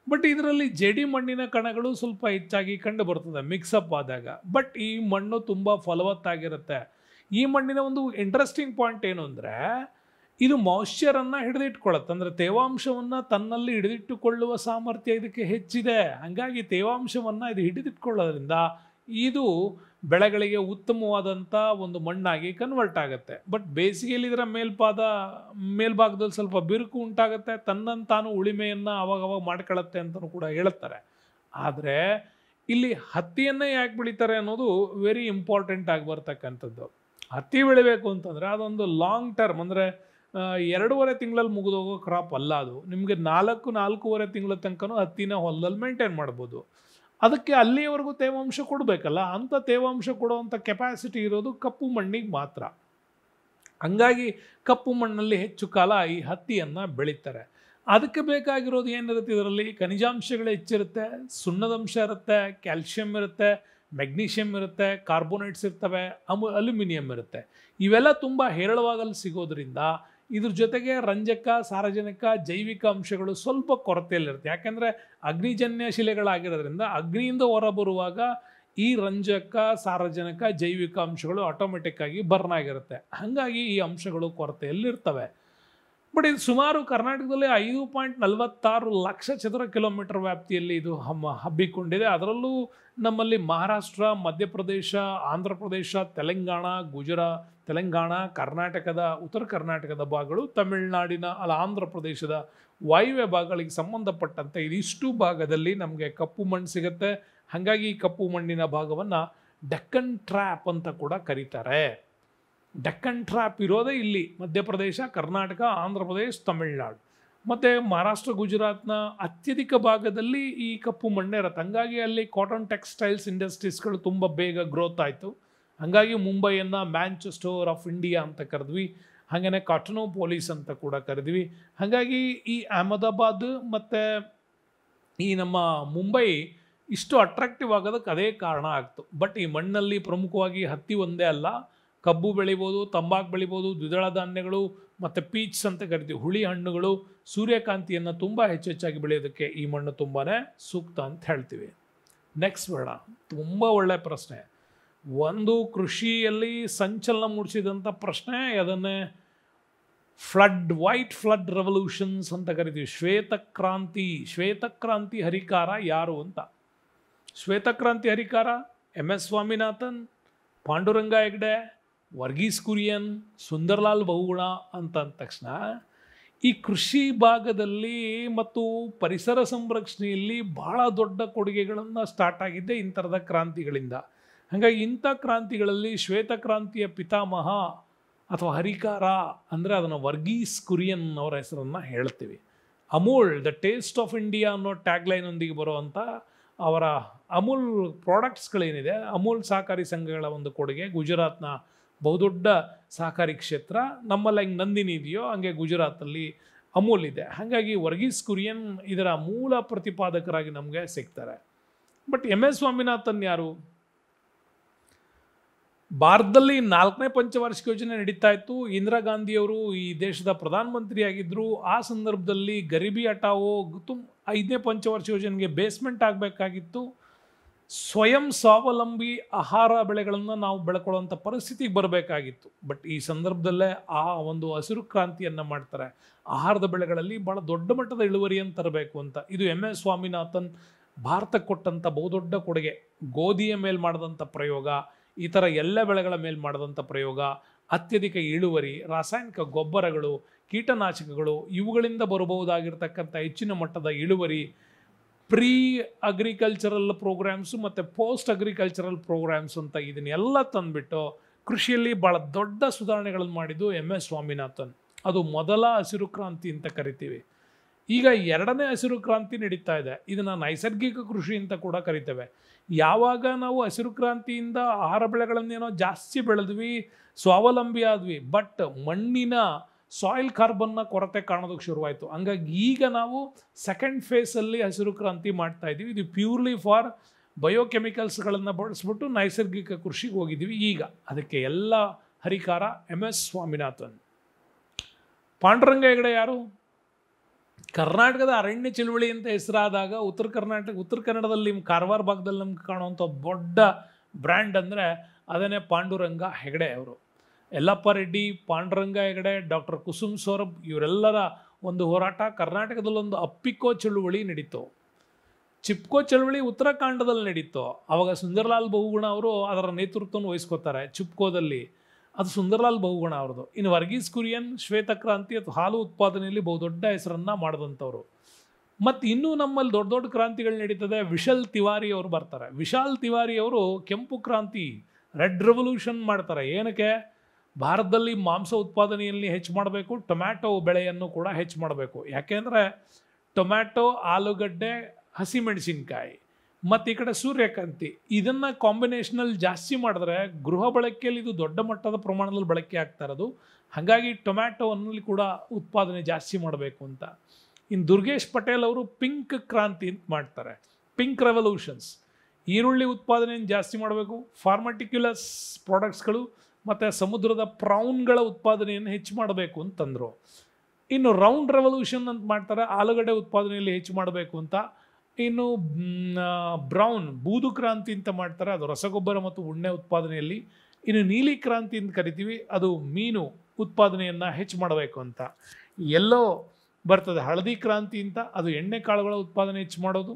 ಬಟ್ ಇದರಲ್ಲಿ ಜೇಡಿ ಮಣ್ಣಿನ ಕಣಗಳು ಸ್ವಲ್ಪ ಹೆಚ್ಚಾಗಿ ಕಂಡು ಬರ್ತದೆ ಮಿಕ್ಸಪ್ ಆದಾಗ. ಬಟ್ ಈ ಮಣ್ಣು ತುಂಬ ಫಲವತ್ತಾಗಿರುತ್ತೆ. ಈ ಮಣ್ಣಿನ ಒಂದು ಇಂಟ್ರೆಸ್ಟಿಂಗ್ ಪಾಯಿಂಟ್ ಏನು ಅಂದರೆ, ಇದು ಮಾಯ್ಶ್ಚರನ್ನು ಹಿಡಿದಿಟ್ಕೊಳ್ಳುತ್ತೆ. ಅಂದರೆ ತೇವಾಂಶವನ್ನು ತನ್ನಲ್ಲಿ ಹಿಡಿದಿಟ್ಟುಕೊಳ್ಳುವ ಸಾಮರ್ಥ್ಯ ಇದಕ್ಕೆ ಹೆಚ್ಚಿದೆ. ಹಾಗಾಗಿ ತೇವಾಂಶವನ್ನು ಇದು ಹಿಡಿದಿಟ್ಕೊಳ್ಳೋದ್ರಿಂದ ಇದು ಬೆಳೆಗಳಿಗೆ ಉತ್ತಮವಾದಂಥ ಒಂದು ಮಣ್ಣಾಗಿ ಕನ್ವರ್ಟ್ ಆಗುತ್ತೆ. ಬಟ್ ಬೇಸಿಗೆಯಲ್ಲಿ ಇದರ ಮೇಲ್ಭಾಗದಲ್ಲಿ ಸ್ವಲ್ಪ ಬಿರುಕು ಉಂಟಾಗುತ್ತೆ. ತನ್ನಂತಾನು ಉಳಿಮೆಯನ್ನು ಅವಾಗವಾಗ ಮಾಡ್ಕೊಳ್ಳುತ್ತೆ ಅಂತಲೂ ಕೂಡ ಹೇಳುತ್ತಾರೆ. ಆದರೆ ಇಲ್ಲಿ ಹತ್ತಿಯನ್ನೇ ಯಾಕೆ ಬೆಳೀತಾರೆ ಅನ್ನೋದು ವೆರಿ ಇಂಪಾರ್ಟೆಂಟ್ ಆಗಿ ಬರ್ತಕ್ಕಂಥದ್ದು. ಹತ್ತಿ ಬೆಳಿಬೇಕು ಅಂತಂದರೆ ಅದೊಂದು ಲಾಂಗ್ ಟರ್ಮ್, ಅಂದರೆ 2.5 ತಿಂಗಳಲ್ಲಿ ಮುಗಿದೋಗೋ ಕ್ರಾಪ್ ಅಲ್ಲ ಅದು. ನಿಮಗೆ 4-4.5 ತಿಂಗಳ ತನಕನೂ ಹತ್ತಿನ ಹೊಲದಲ್ಲಿ ಮೇಂಟೈನ್ ಮಾಡ್ಬೋದು. ಅದಕ್ಕೆ ಅಲ್ಲಿಯವರೆಗೂ ತೇವಾಂಶ ಕೊಡಬೇಕಲ್ಲ, ಅಂಥ ತೇವಾಂಶ ಕೊಡುವಂಥ ಕೆಪಾಸಿಟಿ ಇರೋದು ಕಪ್ಪು ಮಣ್ಣಿಗೆ ಮಾತ್ರ. ಹಂಗಾಗಿ ಕಪ್ಪು ಮಣ್ಣಲ್ಲಿ ಹೆಚ್ಚು ಕಾಲ ಈ ಹತ್ತಿಯನ್ನು ಬೆಳೀತಾರೆ. ಅದಕ್ಕೆ ಬೇಕಾಗಿರೋದು ಏನಿರುತ್ತೆ, ಇದರಲ್ಲಿ ಖನಿಜಾಂಶಗಳು ಹೆಚ್ಚಿರುತ್ತೆ, ಸುಣ್ಣದಂಶ ಇರುತ್ತೆ, ಕ್ಯಾಲ್ಶಿಯಂ ಇರುತ್ತೆ, ಮೆಗ್ನೀಷಿಯಮ್ ಇರುತ್ತೆ, ಕಾರ್ಬೋನೇಟ್ಸ್ ಇರ್ತವೆ, ಅಲ್ಯೂಮಿನಿಯಂ ಇರುತ್ತೆ. ಇವೆಲ್ಲ ತುಂಬ ಹೇರಳವಾಗಲ್ಲಿ ಸಿಗೋದ್ರಿಂದ ಇದ್ರ ಜೊತೆಗೆ ರಂಜಕ, ಸಾರಜನಕ, ಜೈವಿಕ ಅಂಶಗಳು ಸ್ವಲ್ಪ ಕೊರತೆಯಲ್ಲಿರುತ್ತೆ. ಯಾಕೆಂದರೆ ಅಗ್ನಿಜನ್ಯ ಶಿಲೆಗಳಾಗಿರೋದ್ರಿಂದ ಅಗ್ನಿಯಿಂದ ಹೊರಬರುವಾಗ ಈ ರಂಜಕ, ಸಾರಜನಕ, ಜೈವಿಕ ಅಂಶಗಳು ಆಟೋಮೆಟಿಕ್ ಆಗಿ ಬರ್ನ್ ಆಗಿರುತ್ತೆ. ಹಾಗಾಗಿ ಈ ಅಂಶಗಳು ಕೊರತೆಯಲ್ಲಿರ್ತವೆ. ಬಟ್ ಇದು ಸುಮಾರು ಕರ್ನಾಟಕದಲ್ಲಿ 5.46 ಲಕ್ಷ ಚದರ ಕಿಲೋಮೀಟರ್ ವ್ಯಾಪ್ತಿಯಲ್ಲಿ ಇದು ಹಬ್ಬಿಕೊಂಡಿದೆ. ಅದರಲ್ಲೂ ನಮ್ಮಲ್ಲಿ ಮಹಾರಾಷ್ಟ್ರ, ಮಧ್ಯಪ್ರದೇಶ, ಆಂಧ್ರ ಪ್ರದೇಶ, ತೆಲಂಗಾಣ, ಕರ್ನಾಟಕದ ಉತ್ತರ ಕರ್ನಾಟಕದ ಭಾಗಗಳು, ತಮಿಳುನಾಡಿನ ಆಂಧ್ರ ಪ್ರದೇಶದ ವಾಯುವ್ಯ ಭಾಗಗಳಿಗೆ ಸಂಬಂಧಪಟ್ಟಂತೆ ಇದಿಷ್ಟು ಭಾಗದಲ್ಲಿ ನಮಗೆ ಕಪ್ಪು ಮಣ್ಣು ಸಿಗುತ್ತೆ. ಹಾಗಾಗಿ ಈ ಕಪ್ಪು ಮಣ್ಣಿನ ಭಾಗವನ್ನು ಡೆಕ್ಕನ್ ಟ್ರ್ಯಾಪ್ ಅಂತ ಕೂಡ ಕರೀತಾರೆ. ಡೆಕ್ಕನ್ ಟ್ರ್ಯಾಪ್ ಇರೋದೇ ಇಲ್ಲಿ ಮಧ್ಯಪ್ರದೇಶ, ಕರ್ನಾಟಕ, ಆಂಧ್ರ ಪ್ರದೇಶ, ತಮಿಳುನಾಡು ಮತ್ತು ಮಹಾರಾಷ್ಟ್ರ, ಗುಜರಾತ್ನ ಅತ್ಯಧಿಕ ಭಾಗದಲ್ಲಿ ಈ ಕಪ್ಪು ಮಣ್ಣೆ ಇರುತ್ತೆ. ಹಂಗಾಗಿ ಅಲ್ಲಿ ಕಾಟನ್ ಟೆಕ್ಸ್ಟೈಲ್ಸ್ ಇಂಡಸ್ಟ್ರೀಸ್ಗಳು ತುಂಬ ಬೇಗ ಗ್ರೋತ್ ಆಯಿತು. ಹಾಗಾಗಿ ಮುಂಬೈಯನ್ನು ಮ್ಯಾಂಚೆಸ್ಟರ್ ಆಫ್ ಇಂಡಿಯಾ ಅಂತ ಕರೆದ್ವಿ. ಹಾಗೆಯೇ ಕಾಟನೋಪೋಲಿಸ್ ಅಂತ ಕೂಡ ಕರೆದ್ವಿ. ಹಾಗಾಗಿ ಈ ಅಹಮದಾಬಾದ್ ಮತ್ತು ಈ ನಮ್ಮ ಮುಂಬೈ ಇಷ್ಟು ಅಟ್ರಾಕ್ಟಿವ್ ಆಗೋದಕ್ಕೆ ಅದೇ ಕಾರಣ ಆಗ್ತು. ಬಟ್ ಈ ಮಣ್ಣಲ್ಲಿ ಪ್ರಮುಖವಾಗಿ ಹತ್ತಿ ಒಂದೇ ಅಲ್ಲ, ಕಬ್ಬು ಬೆಳಿಬೋದು, ತಂಬಾಕು ಬೆಳಿಬೋದು, ದ್ವಿದಳ ಧಾನ್ಯಗಳು ಮತ್ತು ಪೀಚ್ಸ್ ಅಂತ ಕರಿತೀವಿ, ಹುಳಿ ಹಣ್ಣುಗಳು, ಸೂರ್ಯಕಾಂತಿಯನ್ನು ತುಂಬ ಹೆಚ್ಚೆಚ್ಚಾಗಿ ಬೆಳೆಯೋದಕ್ಕೆ ಈ ಮಣ್ಣು ತುಂಬಾ ಸೂಕ್ತ ಅಂತ ಹೇಳ್ತೀವಿ. ನೆಕ್ಸ್ಟ್ ಬೇಡ, ತುಂಬ ಒಳ್ಳೆಯ ಪ್ರಶ್ನೆ. ಒಂದು ಕೃಷಿಯಲ್ಲಿ ಸಂಚಲನ ಮೂಡಿಸಿದಂಥ ಪ್ರಶ್ನೆ, ಅದನ್ನೇ ವೈಟ್ ಫ್ಲಡ್ ರೆವಲ್ಯೂಷನ್ಸ್ ಅಂತ ಕರಿತೀವಿ. ಶ್ವೇತಕ್ರಾಂತಿ ಹರಿಕಾರ ಯಾರು ಅಂತ. ಶ್ವೇತಕ್ರಾಂತಿ ಹರಿಕಾರ MS ಸ್ವಾಮಿನಾಥನ್, ಪಾಂಡುರಂಗ ಹೆಗ್ಡೆ, ವರ್ಗೀಸ್ ಕುರಿಯನ್, ಸುಂದರ್ಲಾಲ್ ಬಹುಗುಣ ಅಂತ ಅಂದ ತಕ್ಷಣ ಈ ಕೃಷಿ ಭಾಗದಲ್ಲಿ ಮತ್ತು ಪರಿಸರ ಸಂರಕ್ಷಣೆಯಲ್ಲಿ ಬಹಳ ದೊಡ್ಡ ಕೊಡುಗೆಗಳನ್ನು ಸ್ಟಾರ್ಟ್ ಆಗಿದ್ದೆ ಇಂಥರದ ಕ್ರಾಂತಿಗಳಿಂದ. ಹಾಗಾಗಿ ಇಂಥ ಕ್ರಾಂತಿಗಳಲ್ಲಿ ಶ್ವೇತಕ್ರಾಂತಿಯ ಪಿತಾಮಹ ಅಥವಾ ಹರಿಕಾರ ಅಂದರೆ ಅದನ್ನು ವರ್ಗೀಸ್ ಕುರಿಯನ್ ಅವರ ಹೆಸರನ್ನು ಹೇಳ್ತೀವಿ. Amul the taste of India ಅನ್ನೋ ಟ್ಯಾಗ್ಲೈನೊಂದಿಗೆ ಬರುವಂಥ ಅವರ ಅಮೂಲ್ ಪ್ರಾಡಕ್ಟ್ಸ್ಗಳೇನಿದೆ, ಅಮೂಲ್ ಸಹಕಾರಿ ಸಂಘಗಳ ಒಂದು ಕೊಡುಗೆ. ಗುಜರಾತ್ನ ಬಹುದೊಡ್ಡ ಸಹಕಾರಿ ಕ್ಷೇತ್ರ, ನಮ್ಮಲ್ಲಿ ಹೆಂಗೆ ನಂದಿನಿ ಇದೆಯೋ ಹಂಗೆ ಗುಜರಾತಲ್ಲಿ ಅಮೂಲ್ ಇದೆ. ಹಾಗಾಗಿ ವರ್ಗೀಸ್ ಕುರಿಯನ್ ಇದರ ಮೂಲ ಪ್ರತಿಪಾದಕರಾಗಿ ನಮಗೆ ಸಿಗ್ತಾರೆ. ಬಟ್ MS ಸ್ವಾಮಿನಾಥನ್ ಯಾರು? ಭಾರತದಲ್ಲಿ 4ನೇ ಪಂಚವಾರ್ಷಿಕ ಯೋಜನೆ ನಡೀತಾ ಇತ್ತು. ಇಂದಿರಾ ಗಾಂಧಿಯವರು ಈ ದೇಶದ ಪ್ರಧಾನಮಂತ್ರಿಯಾಗಿದ್ದರು. ಆ ಸಂದರ್ಭದಲ್ಲಿ ಗರೀಬಿ ಹಟಾವೋ 5ನೇ ಪಂಚವಾರ್ಷಿಕ ಯೋಜನೆಗೆ ಬೇಸ್ಮೆಂಟ್ ಆಗಬೇಕಾಗಿತ್ತು. ಸ್ವಯಂ ಸ್ವಾವಲಂಬಿ ಆಹಾರ ಬೆಳೆಗಳನ್ನು ನಾವು ಬೆಳ್ಕೊಳ್ಳುವಂಥ ಪರಿಸ್ಥಿತಿಗೆ ಬರಬೇಕಾಗಿತ್ತು. ಬಟ್ ಈ ಸಂದರ್ಭದಲ್ಲೇ ಆ ಒಂದು ಹಸಿರು ಕ್ರಾಂತಿಯನ್ನು ಮಾಡ್ತಾರೆ. ಆಹಾರದ ಬೆಳೆಗಳಲ್ಲಿ ಭಾಳ ದೊಡ್ಡ ಮಟ್ಟದ ಇಳುವರಿಯನ್ನು ತರಬೇಕು ಅಂತ. ಇದು MS ಸ್ವಾಮಿನಾಥನ್ ಭಾರತಕ್ಕೆ ಕೊಟ್ಟಂಥ ಬಹುದೊಡ್ಡ ಕೊಡುಗೆ. ಗೋಧಿಯ ಮೇಲೆ ಮಾಡಿದಂಥ ಪ್ರಯೋಗ, ಈ ಥರ ಎಲ್ಲ ಬೆಳೆಗಳ ಮೇಲೆ ಮಾಡಿದಂಥ ಪ್ರಯೋಗ, ಅತ್ಯಧಿಕ ಇಳುವರಿ, ರಾಸಾಯನಿಕ ಗೊಬ್ಬರಗಳು, ಕೀಟನಾಶಕಗಳು, ಇವುಗಳಿಂದ ಬರಬಹುದಾಗಿರ್ತಕ್ಕಂಥ ಹೆಚ್ಚಿನ ಮಟ್ಟದ ಇಳುವರಿ, ಪ್ರೀ ಅಗ್ರಿಕಲ್ಚರಲ್ ಪ್ರೋಗ್ರಾಮ್ಸು ಮತ್ತು ಪೋಸ್ಟ್ ಅಗ್ರಿಕಲ್ಚರಲ್ ಪ್ರೋಗ್ರಾಮ್ಸ್ ಅಂತ ಇದನ್ನೆಲ್ಲ ತಂದುಬಿಟ್ಟು ಕೃಷಿಯಲ್ಲಿ ಭಾಳ ದೊಡ್ಡ ಸುಧಾರಣೆಗಳನ್ನು ಮಾಡಿದ್ದು MS ಸ್ವಾಮಿನಾಥನ್. ಅದು ಮೊದಲ ಹಸಿರು ಕ್ರಾಂತಿ ಅಂತ ಕರಿತೀವಿ. ಈಗ 2ನೇ ಹಸಿರು ಕ್ರಾಂತಿ ನಡೀತಾ ಇದೆ. ಇದನ್ನು ನೈಸರ್ಗಿಕ ಕೃಷಿ ಅಂತ ಕೂಡ ಕರಿತೇವೆ. ಯಾವಾಗ ನಾವು ಹಸಿರು ಕ್ರಾಂತಿಯಿಂದ ಆಹಾರ ಬೆಳೆಗಳನ್ನೇನೋ ಜಾಸ್ತಿ ಬೆಳೆದ್ವಿ, ಸ್ವಾವಲಂಬಿ ಆದ್ವಿ, ಬಟ್ ಮಣ್ಣಿನ ಸಾಯಿಲ್ ಕಾರ್ಬನ್ನ ಕೊರತೆ ಕಾಣೋದಕ್ಕೆ ಶುರುವಾಯಿತು. ಹಂಗಾಗಿ ಈಗ ನಾವು ಸೆಕೆಂಡ್ ಫೇಸಲ್ಲಿ ಹಸಿರು ಕ್ರಾಂತಿ ಮಾಡ್ತಾ ಇದ್ದೀವಿ. ಇದು ಪ್ಯೂರ್ಲಿ ಫಾರ್ ಬಯೋಕೆಮಿಕಲ್ಸ್ಗಳನ್ನು ಬಳಸ್ಬಿಟ್ಟು ನೈಸರ್ಗಿಕ ಕೃಷಿಗೆ ಹೋಗಿದ್ದೀವಿ. ಈಗ ಅದಕ್ಕೆ ಎಲ್ಲ ಹರಿಕಾರ MS ಸ್ವಾಮಿನಾಥನ್. ಪಾಂಡುರಂಗ ಹೆಗಡೆ ಯಾರು? ಕರ್ನಾಟಕದ ಅರಣ್ಯ ಚಳುವಳಿ ಅಂತ ಹೆಸರಾದಾಗ ಉತ್ತರ ಕನ್ನಡದಲ್ಲಿ ನಿಮ್ಮ ಕಾರವಾರ ಭಾಗದಲ್ಲಿ ನಮ್ಗೆ ಕಾಣುವಂಥ ದೊಡ್ಡ ಬ್ರ್ಯಾಂಡ್ ಅಂದರೆ ಅದನ್ನೇ ಪಾಂಡುರಂಗ ಹೆಗಡೆ ಅವರು. ಯಲ್ಲಪ್ಪ ರೆಡ್ಡಿ, ಪಾಂಡುರಂಗ ಹೆಗಡೆ, ಡಾಕ್ಟರ್ ಕುಸುಮ್ ಸೌರಭ್ ಇವರೆಲ್ಲರ ಒಂದು ಹೋರಾಟ. ಕರ್ನಾಟಕದಲ್ಲೊಂದು ಅಪ್ಪಿಕೋ ಚಳುವಳಿ ನಡೀತು. ಚಿಪ್ಕೋ ಚಳುವಳಿ ಉತ್ತರಾಖಂಡದಲ್ಲಿ ನಡೀತು. ಆವಾಗ ಸುಂದರ್ಲಾಲ್ ಬಹುಗುಣ ಅವರು ಅದರ ನೇತೃತ್ವವನ್ನು ವಹಿಸ್ಕೋತಾರೆ. ಚಿಪ್ಕೋದಲ್ಲಿ ಅದು ಸುಂದರ್ಲಾಲ್ ಬಹುಗುಣ ಅವ್ರದ್ದು. ಇನ್ನು ವರ್ಗೀಸ್ ಕುರಿಯನ್ ಶ್ವೇತಕ್ರಾಂತಿ ಅಥವಾ ಹಾಲು ಉತ್ಪಾದನೆಯಲ್ಲಿ ಬಹುದೊಡ್ಡ ಹೆಸರನ್ನು ಮಾಡಿದಂಥವ್ರು. ಮತ್ತು ಇನ್ನೂ ನಮ್ಮಲ್ಲಿ ದೊಡ್ಡ ದೊಡ್ಡ ಕ್ರಾಂತಿಗಳು ನಡೀತದೆ. ವಿಶಾಲ್ ತಿವಾರಿ ಅವರು ಬರ್ತಾರೆ. ವಿಶಾಲ್ ತಿವಾರಿ ಅವರು ಕೆಂಪು ಕ್ರಾಂತಿ, ರೆಡ್ ರೆವಲ್ಯೂಷನ್ ಮಾಡ್ತಾರೆ. ಏನಕ್ಕೆ? ಭಾರತದಲ್ಲಿ ಮಾಂಸ ಉತ್ಪಾದನೆಯಲ್ಲಿ ಹೆಚ್ಚು ಮಾಡಬೇಕು, ಟೊಮ್ಯಾಟೊ ಬೆಳೆಯನ್ನು ಕೂಡ ಹೆಚ್ಚು ಮಾಡಬೇಕು. ಯಾಕೆಂದರೆ ಟೊಮ್ಯಾಟೊ, ಆಲೂಗಡ್ಡೆ, ಹಸಿಮೆಣಸಿನ್ಕಾಯಿ ಮತ್ತು ಈ ಕಡೆ ಸೂರ್ಯಕಾಂತಿ ಇದನ್ನು ಕಾಂಬಿನೇಷನಲ್ಲಿ ಜಾಸ್ತಿ ಮಾಡಿದ್ರೆ ಗೃಹ ಬಳಕೆಯಲ್ಲಿ ಇದು ದೊಡ್ಡ ಮಟ್ಟದ ಪ್ರಮಾಣದಲ್ಲಿ ಬಳಕೆ ಆಗ್ತಾ ಇರೋದು. ಹಾಗಾಗಿ ಟೊಮ್ಯಾಟೊನಲ್ಲಿ ಕೂಡ ಉತ್ಪಾದನೆ ಜಾಸ್ತಿ ಮಾಡಬೇಕು ಅಂತ. ಇನ್ನು ದುರ್ಗೇಶ್ ಪಟೇಲ್ ಅವರು ಪಿಂಕ್ ಕ್ರಾಂತಿ ಅಂತ ಮಾಡ್ತಾರೆ, ಪಿಂಕ್ ರೆವಲ್ಯೂಷನ್ಸ್. ಈರುಳ್ಳಿ ಉತ್ಪಾದನೆಯನ್ನು ಜಾಸ್ತಿ ಮಾಡಬೇಕು, ಫಾರ್ಮಟಿಕ್ಯುಲಸ್ ಪ್ರಾಡಕ್ಟ್ಸ್ಗಳು ಮತ್ತು ಸಮುದ್ರದ ಪ್ರೌನ್ಗಳ ಉತ್ಪಾದನೆಯನ್ನು ಹೆಚ್ಚು ಮಾಡಬೇಕು ಅಂತಂದರು. ಇನ್ನು ರೌಂಡ್ ರೆವಲ್ಯೂಷನ್ ಅಂತ ಮಾಡ್ತಾರೆ, ಆಲೂಗಡ್ಡೆ ಉತ್ಪಾದನೆಯಲ್ಲಿ ಹೆಚ್ಚು ಮಾಡಬೇಕು ಅಂತ. ಇನ್ನು ಬ್ರೌನ್ ಬೂದು ಕ್ರಾಂತಿ ಅಂತ ಮಾಡ್ತಾರೆ, ಅದು ರಸಗೊಬ್ಬರ ಮತ್ತು ಉಣ್ಣೆ ಉತ್ಪಾದನೆಯಲ್ಲಿ. ಇನ್ನು ನೀಲಿ ಕ್ರಾಂತಿ ಅಂತ ಕರಿತೀವಿ, ಅದು ಮೀನು ಉತ್ಪಾದನೆಯನ್ನು ಹೆಚ್ಚು ಮಾಡಬೇಕು ಅಂತ. ಎಲ್ಲೋ ಬರ್ತದೆ ಹಳದಿ ಕ್ರಾಂತಿ ಅಂತ, ಅದು ಎಣ್ಣೆ ಕಾಳುಗಳ ಉತ್ಪಾದನೆ ಹೆಚ್ಚು ಮಾಡೋದು.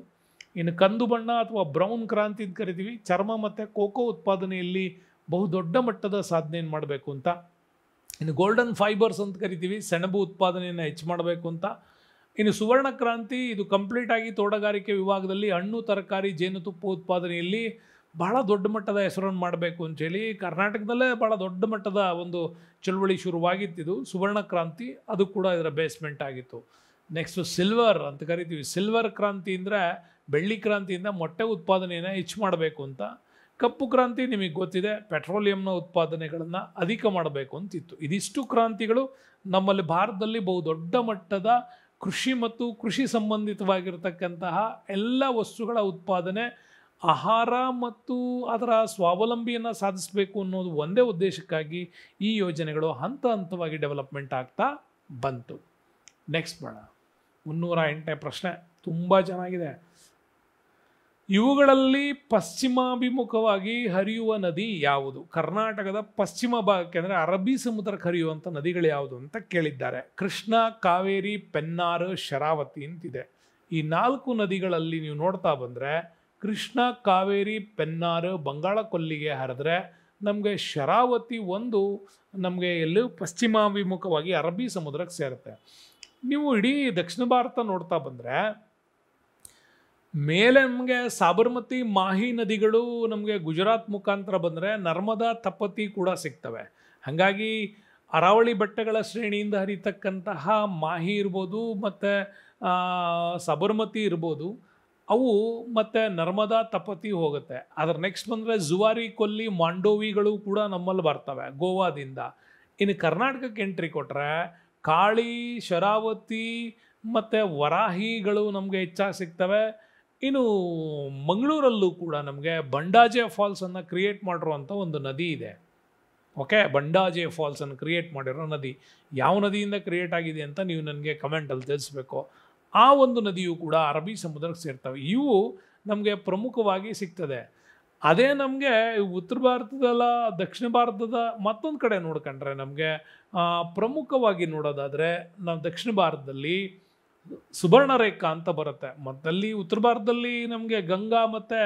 ಇನ್ನು ಕಂದು ಬಣ್ಣ ಅಥವಾ ಬ್ರೌನ್ ಕ್ರಾಂತಿ ಅಂತ ಕರಿತೀವಿ, ಚರ್ಮ ಮತ್ತು ಕೋಕೋ ಉತ್ಪಾದನೆಯಲ್ಲಿ ಬಹುದೊಡ್ಡ ಮಟ್ಟದ ಸಾಧನೆಯನ್ನು ಮಾಡಬೇಕು ಅಂತ. ಇನ್ನು ಗೋಲ್ಡನ್ ಫೈಬರ್ಸ್ ಅಂತ ಕರಿತೀವಿ, ಸೆಣಬು ಉತ್ಪಾದನೆಯನ್ನು ಹೆಚ್ಚು ಮಾಡಬೇಕು ಅಂತ. ಇನ್ನು ಸುವರ್ಣ ಕ್ರಾಂತಿ, ಇದು ಕಂಪ್ಲೀಟಾಗಿ ತೋಟಗಾರಿಕೆ ವಿಭಾಗದಲ್ಲಿ ಹಣ್ಣು, ತರಕಾರಿ, ಜೇನುತುಪ್ಪ ಉತ್ಪಾದನೆಯಲ್ಲಿ ಬಹಳ ದೊಡ್ಡ ಮಟ್ಟದ ಹೆಸರನ್ನು ಮಾಡಬೇಕು ಅಂಥೇಳಿ ಕರ್ನಾಟಕದಲ್ಲೇ ಭಾಳ ದೊಡ್ಡ ಮಟ್ಟದ ಒಂದು ಚಳುವಳಿ ಶುರುವಾಗಿತ್ತಿದ್ದು ಸುವರ್ಣ ಕ್ರಾಂತಿ. ಅದು ಕೂಡ ಇದರ ಬೇಸ್ಮೆಂಟ್ ಆಗಿತ್ತು. ನೆಕ್ಸ್ಟು ಸಿಲ್ವರ್ ಅಂತ ಕರಿತೀವಿ. ಸಿಲ್ವರ್ ಕ್ರಾಂತಿ ಅಂದರೆ ಬೆಳ್ಳಿ ಕ್ರಾಂತಿಯಿಂದ ಮೊಟ್ಟೆ ಉತ್ಪಾದನೆಯನ್ನು ಹೆಚ್ಚು ಮಾಡಬೇಕು ಅಂತ. ಕಪ್ಪು ಕ್ರಾಂತಿ ನಿಮಗೆ ಗೊತ್ತಿದೆ, ಪೆಟ್ರೋಲಿಯಂನ ಉತ್ಪಾದನೆಗಳನ್ನು ಅಧಿಕ ಮಾಡಬೇಕು ಅಂತಿತ್ತು. ಇದಿಷ್ಟು ಕ್ರಾಂತಿಗಳು ನಮ್ಮಲ್ಲಿ ಭಾರತದಲ್ಲಿ ಬಹುದೊಡ್ಡ ಮಟ್ಟದ ಕೃಷಿ ಮತ್ತು ಕೃಷಿ ಸಂಬಂಧಿತವಾಗಿರತಕ್ಕಂತಹ ಎಲ್ಲ ವಸ್ತುಗಳ ಉತ್ಪಾದನೆ, ಆಹಾರ ಮತ್ತು ಅದರ ಸ್ವಾವಲಂಬಿಯನ್ನು ಸಾಧಿಸಬೇಕು ಅನ್ನೋದು ಒಂದೇ ಉದ್ದೇಶಕ್ಕಾಗಿ ಈ ಯೋಜನೆಗಳು ಹಂತ ಹಂತವಾಗಿ ಡೆವಲಪ್ಮೆಂಟ್ ಆಗ್ತಾ ಬಂತು. ನೆಕ್ಸ್ಟ್ ಬೇಡ 308ನೇ ಪ್ರಶ್ನೆ ತುಂಬ ಚೆನ್ನಾಗಿದೆ. ಇವುಗಳಲ್ಲಿ ಪಶ್ಚಿಮಾಭಿಮುಖವಾಗಿ ಹರಿಯುವ ನದಿ ಯಾವುದು? ಕರ್ನಾಟಕದ ಪಶ್ಚಿಮ ಭಾಗಕ್ಕೆ ಅಂದರೆ ಅರಬ್ಬಿ ಸಮುದ್ರಕ್ಕೆ ಹರಿಯುವಂಥ ನದಿಗಳು ಯಾವುದು ಅಂತ ಕೇಳಿದ್ದಾರೆ. ಕೃಷ್ಣ, ಕಾವೇರಿ, ಪೆನ್ನಾರು, ಶರಾವತಿ ಅಂತಿದೆ. ಈ 4 ನದಿಗಳಲ್ಲಿ ನೀವು ನೋಡ್ತಾ ಬಂದರೆ ಕೃಷ್ಣ, ಕಾವೇರಿ, ಪೆನ್ನಾರು ಬಂಗಾಳ ಕೊಲ್ಲಿಗೆ ಹರಿದ್ರೆ ನಮಗೆ ಶರಾವತಿ ಒಂದು ನಮಗೆ ಎಲ್ಲೂ ಪಶ್ಚಿಮಾಭಿಮುಖವಾಗಿ ಅರಬ್ಬಿ ಸಮುದ್ರಕ್ಕೆ ಸೇರುತ್ತೆ. ನೀವು ಇಡೀ ದಕ್ಷಿಣ ಭಾರತ ನೋಡ್ತಾ ಬಂದರೆ ಮೇಲೆ ನಮಗೆ ಸಾಬರ್ಮತಿ, ಮಾಹಿ ನದಿಗಳು ನಮಗೆ ಗುಜರಾತ್ ಮುಖಾಂತರ ಬಂದರೆ ನರ್ಮದಾ, ತಪತಿ ಕೂಡ ಸಿಗ್ತವೆ. ಹಾಗಾಗಿ ಅರಾವಳಿ ಬೆಟ್ಟಗಳ ಶ್ರೇಣಿಯಿಂದ ಹರಿತಕ್ಕಂತಹ ಮಾಹಿ ಇರ್ಬೋದು ಮತ್ತು ಸಾಬರ್ಮತಿ ಇರ್ಬೋದು, ಅವು ಮತ್ತು ನರ್ಮದಾ, ತಪತಿ ಹೋಗುತ್ತೆ. ಅದರ ನೆಕ್ಸ್ಟ್ ಬಂದರೆ ಜುವಾರಿ, ಕೊಲ್ಲಿ, ಮಾಂಡೋವಿಗಳು ಕೂಡ ನಮ್ಮಲ್ಲಿ ಬರ್ತವೆ ಗೋವಾದಿಂದ. ಇನ್ನು ಕರ್ನಾಟಕಕ್ಕೆ ಎಂಟ್ರಿ ಕೊಟ್ಟರೆ ಕಾಳಿ, ಶರಾವತಿ ಮತ್ತು ವರಾಹಿಗಳು ನಮಗೆ ಹೆಚ್ಚಾಗಿ ಸಿಗ್ತವೆ. ಇನ್ನು ಮಂಗಳೂರಲ್ಲೂ ಕೂಡ ನಮಗೆ ಬಂಡಾಜೆ ಫಾಲ್ಸನ್ನು ಕ್ರಿಯೇಟ್ ಮಾಡಿರುವಂಥ ಒಂದು ನದಿ ಇದೆ. ಓಕೆ, ಬಂಡಾಜೆ ಫಾಲ್ಸನ್ನು ಕ್ರಿಯೇಟ್ ಮಾಡಿರೋ ನದಿ ಯಾವ ನದಿಯಿಂದ ಕ್ರಿಯೇಟ್ ಆಗಿದೆ ಅಂತ ನೀವು ನನಗೆ ಕಮೆಂಟಲ್ಲಿ ತಿಳಿಸ್ಬೇಕು. ಆ ಒಂದು ನದಿಯು ಕೂಡ ಅರಬ್ಬಿ ಸಮುದ್ರಕ್ಕೆ ಸೇರ್ತವೆ. ಇವು ನಮಗೆ ಪ್ರಮುಖವಾಗಿ ಸಿಗ್ತದೆ. ಅದೇ ನಮಗೆ ಉತ್ತರ ಭಾರತದಲ್ಲ, ದಕ್ಷಿಣ ಭಾರತದ ಮತ್ತೊಂದು ಕಡೆ ನೋಡ್ಕೊಂಡ್ರೆ ನಮಗೆ ಪ್ರಮುಖವಾಗಿ ನೋಡೋದಾದರೆ ನಾವು ದಕ್ಷಿಣ ಭಾರತದಲ್ಲಿ ಸುಬರ್ಣರೇಖಾ ಅಂತ ಬರುತ್ತೆ. ಮತ್ತಲ್ಲಿ ಉತ್ತರ ಭಾರತದಲ್ಲಿ ನಮಗೆ ಗಂಗಾ ಮತ್ತು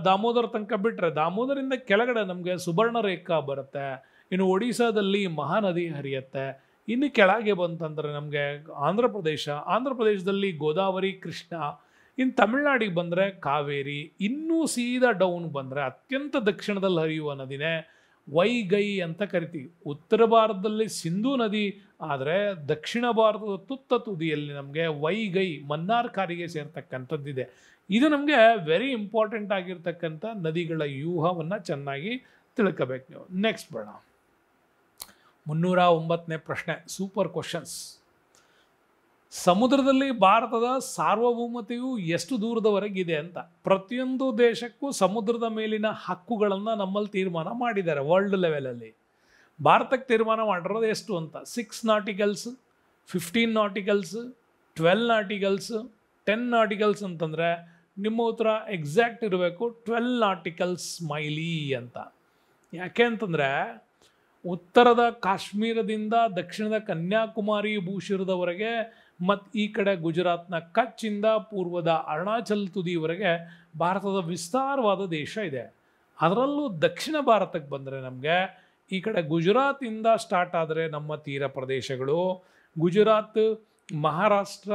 ದಾಮೋದರ ತನಕ ಬಿಟ್ಟರೆ ದಾಮೋದರಿಂದ ಕೆಳಗಡೆ ನಮಗೆ ಸುಬರ್ಣರೇಖಾ ಬರುತ್ತೆ. ಇನ್ನು ಒಡಿಶಾದಲ್ಲಿ ಮಹಾನದಿ ಹರಿಯುತ್ತೆ. ಇನ್ನು ಕೆಳಗೆ ಬಂತಂದರೆ ನಮಗೆ ಆಂಧ್ರ ಪ್ರದೇಶದಲ್ಲಿ ಗೋದಾವರಿ, ಕೃಷ್ಣ. ಇನ್ನು ತಮಿಳ್ನಾಡಿಗೆ ಬಂದರೆ ಕಾವೇರಿ. ಇನ್ನೂ ಸೀದಾ ಡೌನ್ ಬಂದರೆ ಅತ್ಯಂತ ದಕ್ಷಿಣದಲ್ಲಿ ಹರಿಯುವ ನದಿನೇ ವೈಗೈ ಅಂತ ಕರಿತೀವಿ. ಉತ್ತರ ಭಾರತದಲ್ಲಿ ಸಿಂಧೂ ನದಿ ಆದರೆ ದಕ್ಷಿಣ ಭಾರತದ ತುತ್ತ ತುದಿಯಲ್ಲಿ ನಮಗೆ ವೈಗೈ, ಮನ್ನಾರ್ ಕಾರಿಗೆ ಸೇರ್ತಕ್ಕಂಥದ್ದಿದೆ. ಇದು ನಮಗೆ ವೆರಿ ಇಂಪಾರ್ಟೆಂಟ್ ಆಗಿರ್ತಕ್ಕಂಥ ನದಿಗಳ ವ್ಯೂಹವನ್ನು ಚೆನ್ನಾಗಿ ತಿಳ್ಕೋಬೇಕು ನೀವು. ನೆಕ್ಸ್ಟ್ ಬೇಡ 309ನೇ ಪ್ರಶ್ನೆ, ಸೂಪರ್ ಕ್ವಶನ್ಸ್. ಸಮುದ್ರದಲ್ಲಿ ಭಾರತದ ಸಾರ್ವಭೌಮತೆಯು ಎಷ್ಟು ದೂರದವರೆಗಿದೆ ಅಂತ. ಪ್ರತಿಯೊಂದು ದೇಶಕ್ಕೂ ಸಮುದ್ರದ ಮೇಲಿನ ಹಕ್ಕುಗಳನ್ನು ನಮ್ಮಲ್ಲಿ ತೀರ್ಮಾನ ಮಾಡಿದ್ದಾರೆ ವರ್ಲ್ಡ್ ಲೆವೆಲಲ್ಲಿ. ಭಾರತಕ್ಕೆ ತೀರ್ಮಾನ ಮಾಡಿರೋದು ಎಷ್ಟು ಅಂತ 6 ನಾಟಿಕಲ್ಸ್, 15 ನಾಟಿಕಲ್ಸ್, 12 ನಾಟಿಕಲ್ಸ್, 10 ನಾಟಿಕಲ್ಸ್ ಅಂತಂದರೆ ನಿಮ್ಮ ಉತ್ತರ ಎಕ್ಸಾಕ್ಟ್ ಇರಬೇಕು 12 ನಾಟಿಕಲ್ಸ್ ಮೈಲಿ ಅಂತ. ಯಾಕೆ ಅಂತಂದರೆ ಉತ್ತರದ ಕಾಶ್ಮೀರದಿಂದ ದಕ್ಷಿಣದ ಕನ್ಯಾಕುಮಾರಿ ಭೂಶಿರದವರೆಗೆ ಮತ್ತು ಈ ಕಡೆ ಗುಜರಾತ್ನ ಕಚ್ಚಿಂದ ಪೂರ್ವದ ಅರುಣಾಚಲ್ ತುದಿವರೆಗೆ ಭಾರತದ ವಿಸ್ತಾರವಾದ ದೇಶ ಇದೆ. ಅದರಲ್ಲೂ ದಕ್ಷಿಣ ಭಾರತಕ್ಕೆ ಬಂದರೆ ನಮಗೆ ಈ ಕಡೆ ಗುಜರಾತಿಂದ ಸ್ಟಾರ್ಟ್ ಆದರೆ ನಮ್ಮ ತೀರ ಪ್ರದೇಶಗಳು ಗುಜರಾತ್, ಮಹಾರಾಷ್ಟ್ರ,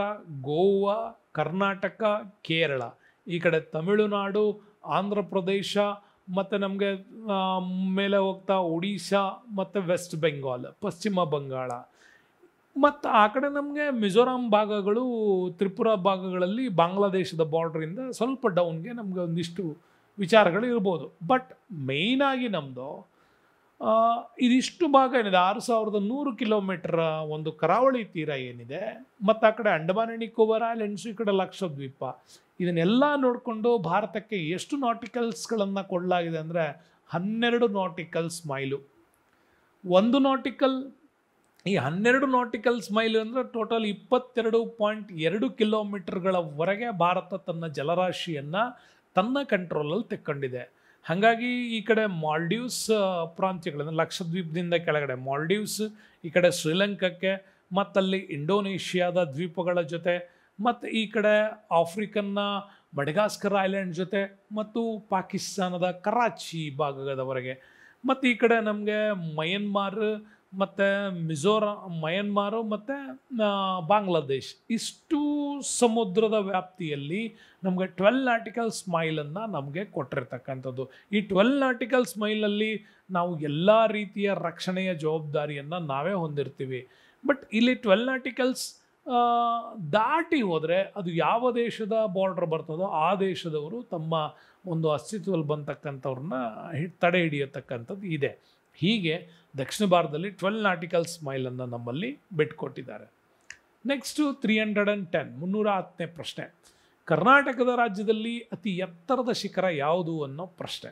ಗೋವಾ, ಕರ್ನಾಟಕ, ಕೇರಳ, ಈ ಕಡೆ ತಮಿಳುನಾಡು, ಆಂಧ್ರ ಪ್ರದೇಶ ಮತ್ತು ನಮಗೆ ಮೇಲೆ ಹೋಗ್ತಾ ಒಡಿಶಾ ಮತ್ತು ವೆಸ್ಟ್ ಬೆಂಗಾಲ್, ಪಶ್ಚಿಮ ಬಂಗಾಳ, ಮತ್ತು ಆ ಕಡೆ ನಮಗೆ ಮಿಜೋರಾಂ ಭಾಗಗಳು, ತ್ರಿಪುರಾ ಭಾಗಗಳಲ್ಲಿ ಬಾಂಗ್ಲಾದೇಶದ ಬಾರ್ಡ್ರಿಂದ ಸ್ವಲ್ಪ ಡೌನ್ಗೆ ನಮಗೆ ಒಂದಿಷ್ಟು ವಿಚಾರಗಳು ಇರ್ಬೋದು. ಬಟ್ ಮೇಯ್ನಾಗಿ ನಮ್ಮದು ಇದಿಷ್ಟು ಭಾಗ ಏನಿದೆ 6100 ಕಿಲೋಮೀಟರ್ ಒಂದು ಕರಾವಳಿ ತೀರ ಏನಿದೆ, ಮತ್ತು ಆ ಕಡೆ ಅಂಡಮಾನ್ ಅಂಡ್ ನಿಕೋಬಾರ್ ಐಲ್ಯಾಂಡ್ಸು, ಈ ಕಡೆ ಲಕ್ಷದ್ವೀಪ, ಇದನ್ನೆಲ್ಲ ನೋಡಿಕೊಂಡು ಭಾರತಕ್ಕೆ ಎಷ್ಟು ನಾಟಿಕಲ್ಸ್ಗಳನ್ನು ಕೊಡಲಾಗಿದೆ ಅಂದರೆ 12 ನಾಟಿಕಲ್ಸ್ ಮೈಲು. ಒಂದು ನಾಟಿಕಲ್, ಈ 12 ನಾಟಿಕಲ್ಸ್ ಮೈಲು ಅಂದರೆ ಟೋಟಲ್ 22.2 ಕಿಲೋಮೀಟರ್ಗಳವರೆಗೆ ಭಾರತ ತನ್ನ ಜಲರಾಶಿಯನ್ನು ತನ್ನ ಕಂಟ್ರೋಲಲ್ಲಿ ತೆಕ್ಕೊಂಡಿದೆ. ಹಾಗಾಗಿ ಈ ಕಡೆ ಮಾಲ್ಡೀವ್ಸ್ ಪ್ರಾಂತ್ಯಗಳನ್ನು, ಲಕ್ಷದ್ವೀಪದಿಂದ ಕೆಳಗಡೆ ಮಾಲ್ಡೀವ್ಸ್, ಈ ಕಡೆ ಶ್ರೀಲಂಕಾಕ್ಕೆ, ಮತ್ತಲ್ಲಿ ಇಂಡೋನೇಷ್ಯಾದ ದ್ವೀಪಗಳ ಜೊತೆ, ಮತ್ತು ಈ ಕಡೆ ಆಫ್ರಿಕನ್ನ ಮಡಗಾಸ್ಕರ್ ಐಲ್ಯಾಂಡ್ ಜೊತೆ, ಮತ್ತು ಪಾಕಿಸ್ತಾನದ ಕರಾಚಿ ಭಾಗದವರೆಗೆ, ಮತ್ತು ಈ ಕಡೆ ನಮಗೆ ಮಯನ್ಮಾರ್ ಮತ್ತು ಮಯನ್ಮಾರು ಮತ್ತು ಬಾಂಗ್ಲಾದೇಶ್, ಇಷ್ಟು ಸಮುದ್ರದ ವ್ಯಾಪ್ತಿಯಲ್ಲಿ ನಮಗೆ 12 ನಾಟಿಕಲ್ಸ್ ಮೈಲನ್ನು ನಮಗೆ ಕೊಟ್ಟಿರ್ತಕ್ಕಂಥದ್ದು. ಈ 12 ನಾಟಿಕಲ್ಸ್ ಮೈಲಲ್ಲಿ ನಾವು ಎಲ್ಲ ರೀತಿಯ ರಕ್ಷಣೆಯ ಜವಾಬ್ದಾರಿಯನ್ನು ನಾವೇ ಹೊಂದಿರ್ತೀವಿ. ಬಟ್ ಇಲ್ಲಿ 12 ನಾಟಿಕಲ್ಸ್ ದಾಟಿ ಹೋದರೆ ಅದು ಯಾವ ದೇಶದ ಬಾರ್ಡ್ರ್ ಬರ್ತದೋ ಆ ದೇಶದವರು ತಮ್ಮ ಒಂದು ಅಸ್ತಿತ್ವದಲ್ಲಿ ಬಂತಕ್ಕಂಥವ್ರನ್ನ ತಡೆ ಹಿಡಿಯತಕ್ಕಂಥದ್ದು ಇದೆ. ಹೀಗೆ ದಕ್ಷಿಣ ಭಾರತದಲ್ಲಿ 12 ನಾಟಿಕಲ್ಸ್ ಮೈಲನ್ನು ನಮ್ಮಲ್ಲಿ ಬಿಟ್ಕೊಟ್ಟಿದ್ದಾರೆ. ನೆಕ್ಸ್ಟು 310ನೇ ಪ್ರಶ್ನೆ, ಕರ್ನಾಟಕದ ರಾಜ್ಯದಲ್ಲಿ ಅತಿ ಎತ್ತರದ ಶಿಖರ ಯಾವುದು ಅನ್ನೋ ಪ್ರಶ್ನೆ.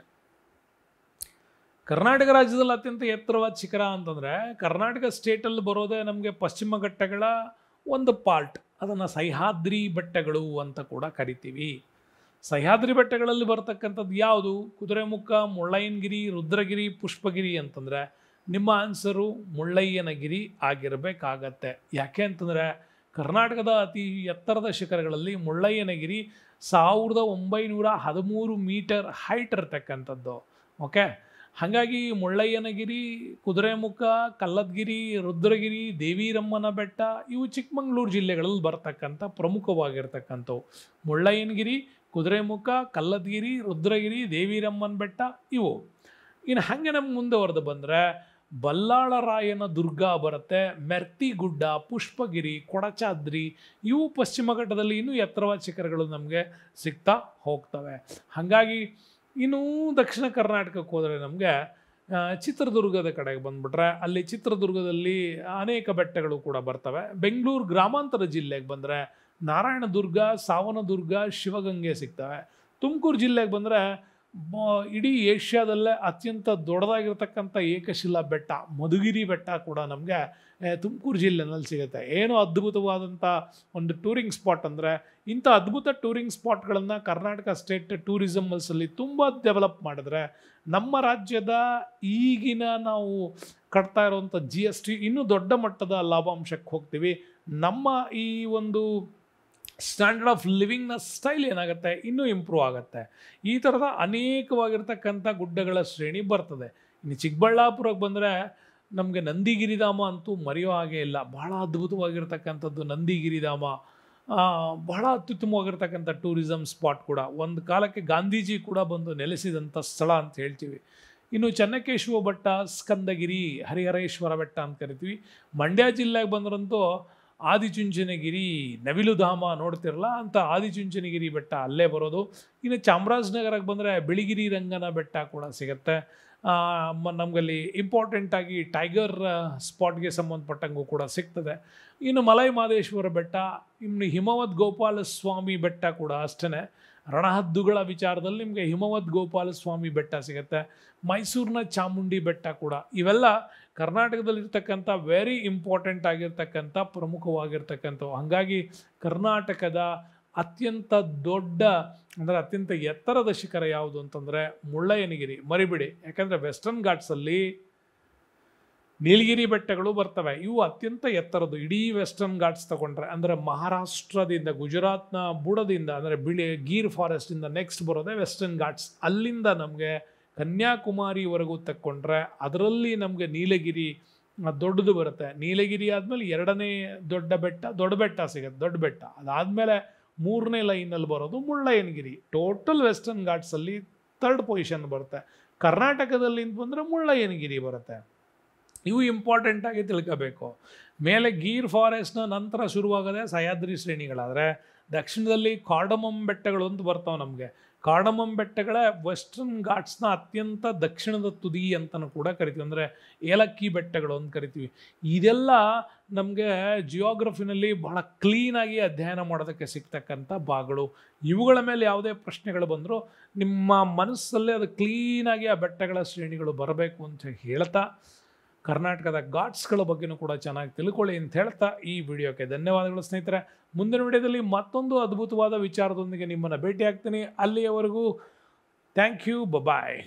ಕರ್ನಾಟಕ ರಾಜ್ಯದಲ್ಲಿ ಅತ್ಯಂತ ಎತ್ತರವಾದ ಶಿಖರ ಅಂತಂದರೆ ಕರ್ನಾಟಕ ಸ್ಟೇಟಲ್ಲಿ ಬರೋದೇ ನಮಗೆ ಪಶ್ಚಿಮ ಘಟ್ಟಗಳ ಒಂದು ಪಾರ್ಟ್, ಅದನ್ನು ಸಹ್ಯಾದ್ರಿ ಬೆಟ್ಟಗಳು ಅಂತ ಕೂಡ ಕರಿತೀವಿ. ಸಹ್ಯಾದ್ರಿ ಬೆಟ್ಟಗಳಲ್ಲಿ ಬರ್ತಕ್ಕಂಥದ್ದು ಯಾವುದು? ಕುದುರೆಮುಖ, ಮುಳ್ಳಯ್ಯನಗಿರಿ, ರುದ್ರಗಿರಿ, ಪುಷ್ಪಗಿರಿ ಅಂತಂದರೆ ನಿಮ್ಮ ಆನ್ಸರು ಮುಳ್ಳಯ್ಯನಗಿರಿ ಆಗಿರಬೇಕಾಗತ್ತೆ. ಯಾಕೆ ಅಂತಂದರೆ ಕರ್ನಾಟಕದ ಅತಿ ಎತ್ತರದ ಶಿಖರಗಳಲ್ಲಿ ಮುಳ್ಳಯ್ಯನಗಿರಿ 1913 ಮೀಟರ್ ಹೈಟ್ ಇರ್ತಕ್ಕಂಥದ್ದು. ಓಕೆ, ಹಾಗಾಗಿ ಮುಳ್ಳಯ್ಯನಗಿರಿ, ಕುದುರೆಮುಖ, ಕಲ್ಲದಗಿರಿ, ರುದ್ರಗಿರಿ, ದೇವಿರಮ್ಮನ ಬೆಟ್ಟ ಇವು ಚಿಕ್ಕಮಗಳೂರು ಜಿಲ್ಲೆಗಳಲ್ಲಿ ಬರ್ತಕ್ಕಂಥ ಪ್ರಮುಖವಾಗಿರ್ತಕ್ಕಂಥವು. ಮುಳ್ಳಯ್ಯನಗಿರಿ, ಕುದುರೆಮುಖ, ಕಲ್ಲದಗಿರಿ, ರುದ್ರಗಿರಿ, ದೇವಿರಮ್ಮನ ಬೆಟ್ಟ ಇವು. ಇನ್ನು ಹಾಗೆ ನಮ್ಗೆ ಮುಂದುವರೆದು ಬಂದರೆ ಬಲ್ಲಾಳರಾಯನ ದುರ್ಗ ಬರುತ್ತೆ, ಮೆರ್ತಿಗುಡ್ಡ, ಪುಷ್ಪಗಿರಿ, ಕೊಡಚಾದ್ರಿ ಇವು ಪಶ್ಚಿಮ ಘಟ್ಟದಲ್ಲಿ ಇನ್ನೂ ಎತ್ತರವಾದ ಶಿಖರಗಳು ನಮಗೆ ಸಿಗ್ತಾ ಹೋಗ್ತವೆ. ಹಾಗಾಗಿ ಇನ್ನೂ ದಕ್ಷಿಣ ಕರ್ನಾಟಕಕ್ಕೆ ಹೋದರೆ ನಮಗೆ ಚಿತ್ರದುರ್ಗದ ಕಡೆಗೆ ಬಂದುಬಿಟ್ರೆ ಅಲ್ಲಿ ಚಿತ್ರದುರ್ಗದಲ್ಲಿ ಅನೇಕ ಬೆಟ್ಟಗಳು ಕೂಡ ಬರ್ತವೆ. ಬೆಂಗಳೂರು ಗ್ರಾಮಾಂತರ ಜಿಲ್ಲೆಗೆ ಬಂದರೆ ನಾರಾಯಣದುರ್ಗ, ಸಾವನದುರ್ಗ, ಶಿವಗಂಗೆ ಸಿಗ್ತವೆ. ತುಮಕೂರು ಜಿಲ್ಲೆಗೆ ಬಂದರೆ ಇಡೀ ಏಷ್ಯಾದಲ್ಲೇ ಅತ್ಯಂತ ದೊಡ್ಡದಾಗಿರ್ತಕ್ಕಂಥ ಏಕಶಿಲಾ ಬೆಟ್ಟ ಮಧುಗಿರಿ ಬೆಟ್ಟ ಕೂಡ ನಮಗೆ ತುಮಕೂರು ಜಿಲ್ಲೆನಲ್ಲಿ ಸಿಗುತ್ತೆ. ಏನೋ ಅದ್ಭುತವಾದಂಥ ಒಂದು ಟೂರಿಂಗ್ ಸ್ಪಾಟ್ ಅಂದರೆ ಇಂಥ ಅದ್ಭುತ ಟೂರಿಂಗ್ ಸ್ಪಾಟ್ಗಳನ್ನು ಕರ್ನಾಟಕ ಸ್ಟೇಟ್ ಟೂರಿಸಮ್ಸಲ್ಲಿ ತುಂಬ ಡೆವಲಪ್ ಮಾಡಿದ್ರೆ ನಮ್ಮ ರಾಜ್ಯದ ಈಗಿನ ನಾವು ಕಟ್ತಾ ಇರುವಂಥ GST ಇನ್ನೂ ದೊಡ್ಡ ಮಟ್ಟದ ಲಾಭಾಂಶಕ್ಕೆ ಹೋಗ್ತೀವಿ. ನಮ್ಮ ಈ ಒಂದು ಸ್ಟ್ಯಾಂಡರ್ಡ್ ಆಫ್ ಲಿವಿಂಗ್ನ ಸ್ಟೈಲ್ ಏನಾಗುತ್ತೆ ಇನ್ನೂ ಇಂಪ್ರೂವ್ ಆಗುತ್ತೆ. ಈ ಥರದ ಅನೇಕವಾಗಿರ್ತಕ್ಕಂಥ ಗುಡ್ಡಗಳ ಶ್ರೇಣಿ ಬರ್ತದೆ. ಇನ್ನು ಚಿಕ್ಕಬಳ್ಳಾಪುರಕ್ಕೆ ಬಂದರೆ ನಮಗೆ ನಂದಿಗಿರಿಧಾಮ ಅಂತೂ ಮರೆಯೋ ಹಾಗೆ ಇಲ್ಲ. ಬಹಳ ಅದ್ಭುತವಾಗಿರ್ತಕ್ಕಂಥದ್ದು ನಂದಿಗಿರಿಧಾಮ, ಬಹಳ ಅತ್ಯುತ್ತಮವಾಗಿರ್ತಕ್ಕಂಥ ಟೂರಿಸಮ್ ಸ್ಪಾಟ್ ಕೂಡ. ಒಂದು ಕಾಲಕ್ಕೆ ಗಾಂಧೀಜಿ ಕೂಡ ಬಂದು ನೆಲೆಸಿದಂಥ ಸ್ಥಳ ಅಂತ ಹೇಳ್ತೀವಿ. ಇನ್ನು ಚೆನ್ನಕೇಶವ ಬೆಟ್ಟ, ಸ್ಕಂದಗಿರಿ, ಹರಿಹರೇಶ್ವರ ಬೆಟ್ಟ ಅಂತ ಕರಿತೀವಿ. ಮಂಡ್ಯ ಜಿಲ್ಲೆಗೆ ಬಂದ್ರಂತೂ ಆದಿಚುಂಚನಗಿರಿ, ನವಿಲುಧಾಮ ನೋಡ್ತಿರಲ್ಲ ಅಂತ ಆದಿಚುಂಚನಗಿರಿ ಬೆಟ್ಟ ಅಲ್ಲೇ ಬರೋದು. ಇನ್ನು ಚಾಮರಾಜನಗರಕ್ಕೆ ಬಂದರೆ ಬಿಳಿಗಿರಿ ರಂಗನ ಬೆಟ್ಟ ಕೂಡ ಸಿಗುತ್ತೆ. ನಮಗಲ್ಲಿ ಇಂಪಾರ್ಟೆಂಟಾಗಿ ಟೈಗರ್ ಸ್ಪಾಟ್ಗೆ ಸಂಬಂಧಪಟ್ಟಂಗೂ ಕೂಡ ಸಿಗ್ತದೆ. ಇನ್ನು ಮಲೈ ಮಹದೇಶ್ವರ ಬೆಟ್ಟ, ಇನ್ನು ಹಿಮವದ್ ಗೋಪಾಲ ಸ್ವಾಮಿ ಬೆಟ್ಟ ಕೂಡ ಅಷ್ಟೇ. ರಣಹದ್ದುಗಳ ವಿಚಾರದಲ್ಲಿ ನಿಮಗೆ ಹಿಮವದ್ ಗೋಪಾಲ ಸ್ವಾಮಿ ಬೆಟ್ಟ ಸಿಗುತ್ತೆ. ಮೈಸೂರಿನ ಚಾಮುಂಡಿ ಬೆಟ್ಟ ಕೂಡ. ಇವೆಲ್ಲ ಕರ್ನಾಟಕದಲ್ಲಿರ್ತಕ್ಕಂಥ ವೆರಿ ಇಂಪಾರ್ಟೆಂಟ್ ಆಗಿರ್ತಕ್ಕಂಥ ಪ್ರಮುಖವಾಗಿರ್ತಕ್ಕಂಥವು. ಹಾಗಾಗಿ ಕರ್ನಾಟಕದ ಅತ್ಯಂತ ದೊಡ್ಡ ಅಂದರೆ ಅತ್ಯಂತ ಎತ್ತರದ ಶಿಖರ ಯಾವುದು ಅಂತಂದರೆ ಮುಳ್ಳಯ್ಯನಗಿರಿ. ಮರಿಬಿಡಿ, ಯಾಕಂದರೆ ವೆಸ್ಟರ್ನ್ ಘಾಟ್ಸಲ್ಲಿ ನೀಲಗಿರಿ ಬೆಟ್ಟಗಳು ಬರ್ತವೆ. ಇವು ಅತ್ಯಂತ ಎತ್ತರದ್ದು. ಇಡೀ ವೆಸ್ಟರ್ನ್ ಘಾಟ್ಸ್ ತಗೊಂಡ್ರೆ ಅಂದರೆ ಮಹಾರಾಷ್ಟ್ರದಿಂದ, ಗುಜರಾತ್ನ ಬುಡದಿಂದ ಅಂದರೆ ಗೀರ್ ಫಾರೆಸ್ಟಿಂದ ನೆಕ್ಸ್ಟ್ ಬರೋದೇ ವೆಸ್ಟರ್ನ್ ಘಾಟ್ಸ್. ಅಲ್ಲಿಂದ ನಮಗೆ ಕನ್ಯಾಕುಮಾರಿವರೆಗೂ ತಕ್ಕೊಂಡ್ರೆ ಅದರಲ್ಲಿ ನಮಗೆ ನೀಲಗಿರಿ ದೊಡ್ಡದು ಬರುತ್ತೆ. ನೀಲಗಿರಿ ಆದಮೇಲೆ ಎರಡನೇ ದೊಡ್ಡ ಬೆಟ್ಟ ಸಿಗುತ್ತೆ, ದೊಡ್ಡ ಬೆಟ್ಟ. ಅದಾದಮೇಲೆ ಮೂರನೇ ಲೈನಲ್ಲಿ ಬರೋದು ಮುಳ್ಳಯ್ಯನಗಿರಿ. ಟೋಟಲ್ ವೆಸ್ಟರ್ನ್ ಘಾಟ್ಸಲ್ಲಿ ಥರ್ಡ್ ಪೊಸಿಷನ್ ಬರುತ್ತೆ. ಕರ್ನಾಟಕದಲ್ಲಿ ಬಂದರೆ ಮುಳ್ಳಯ್ಯನಗಿರಿ ಬರುತ್ತೆ. ಇವು ಇಂಪಾರ್ಟೆಂಟಾಗಿ ತಿಳ್ಕೋಬೇಕು. ಮೇಲೆ ಗೀರ್ ಫಾರೆಸ್ಟ್ನ ನಂತರ ಶುರುವಾಗದೆ ಸಹ್ಯಾದ್ರಿ ಶ್ರೇಣಿಗಳಾದರೆ ದಕ್ಷಿಣದಲ್ಲಿ ಕಾರ್ಡಮಮ್ ಬೆಟ್ಟಗಳು ಅಂತ ಬರ್ತಾವೆ ನಮಗೆ. ಕಾರ್ಡಮಮ್ ಬೆಟ್ಟಗಳೇ ವೆಸ್ಟರ್ನ್ ಘಾಟ್ಸ್ನ ಅತ್ಯಂತ ದಕ್ಷಿಣದ ತುದಿ ಅಂತಲೂ ಕೂಡ ಕರಿತೀವಿ. ಅಂದರೆ ಏಲಕ್ಕಿ ಬೆಟ್ಟಗಳು ಅಂತ ಕರಿತೀವಿ. ಇದೆಲ್ಲ ನಮಗೆ ಜಿಯೋಗ್ರಫಿನಲ್ಲಿ ಬಹಳ ಕ್ಲೀನಾಗಿ ಅಧ್ಯಯನ ಮಾಡೋದಕ್ಕೆ ಸಿಗ್ತಕ್ಕಂಥ ಭಾಗಗಳು. ಇವುಗಳ ಮೇಲೆ ಯಾವುದೇ ಪ್ರಶ್ನೆಗಳು ಬಂದರೂ ನಿಮ್ಮ ಮನಸ್ಸಲ್ಲೇ ಅದು ಕ್ಲೀನಾಗಿ ಆ ಬೆಟ್ಟಗಳ ಶ್ರೇಣಿಗಳು ಬರಬೇಕು ಅಂತ ಹೇಳ್ತಾ ಕರ್ನಾಟಕದ ಘಾಟ್ಸ್ಗಳ ಬಗ್ಗೆನೂ ಕೂಡ ಚೆನ್ನಾಗಿ ತಿಳ್ಕೊಳ್ಳಿ ಅಂತ ಹೇಳ್ತಾ ಈ ವಿಡಿಯೋಕ್ಕೆ ಧನ್ಯವಾದಗಳು ಸ್ನೇಹಿತರೆ. ಮುಂದಿನ ವಿಡಿಯೋದಲ್ಲಿ ಮತ್ತೊಂದು ಅದ್ಭುತವಾದ ವಿಚಾರದೊಂದಿಗೆ ನಿಮ್ಮನ್ನು ಭೇಟಿ ಆಗ್ತೀನಿ. ಅಲ್ಲಿಯವರೆಗೂ ಥ್ಯಾಂಕ್ ಯು, ಬಾಯ್.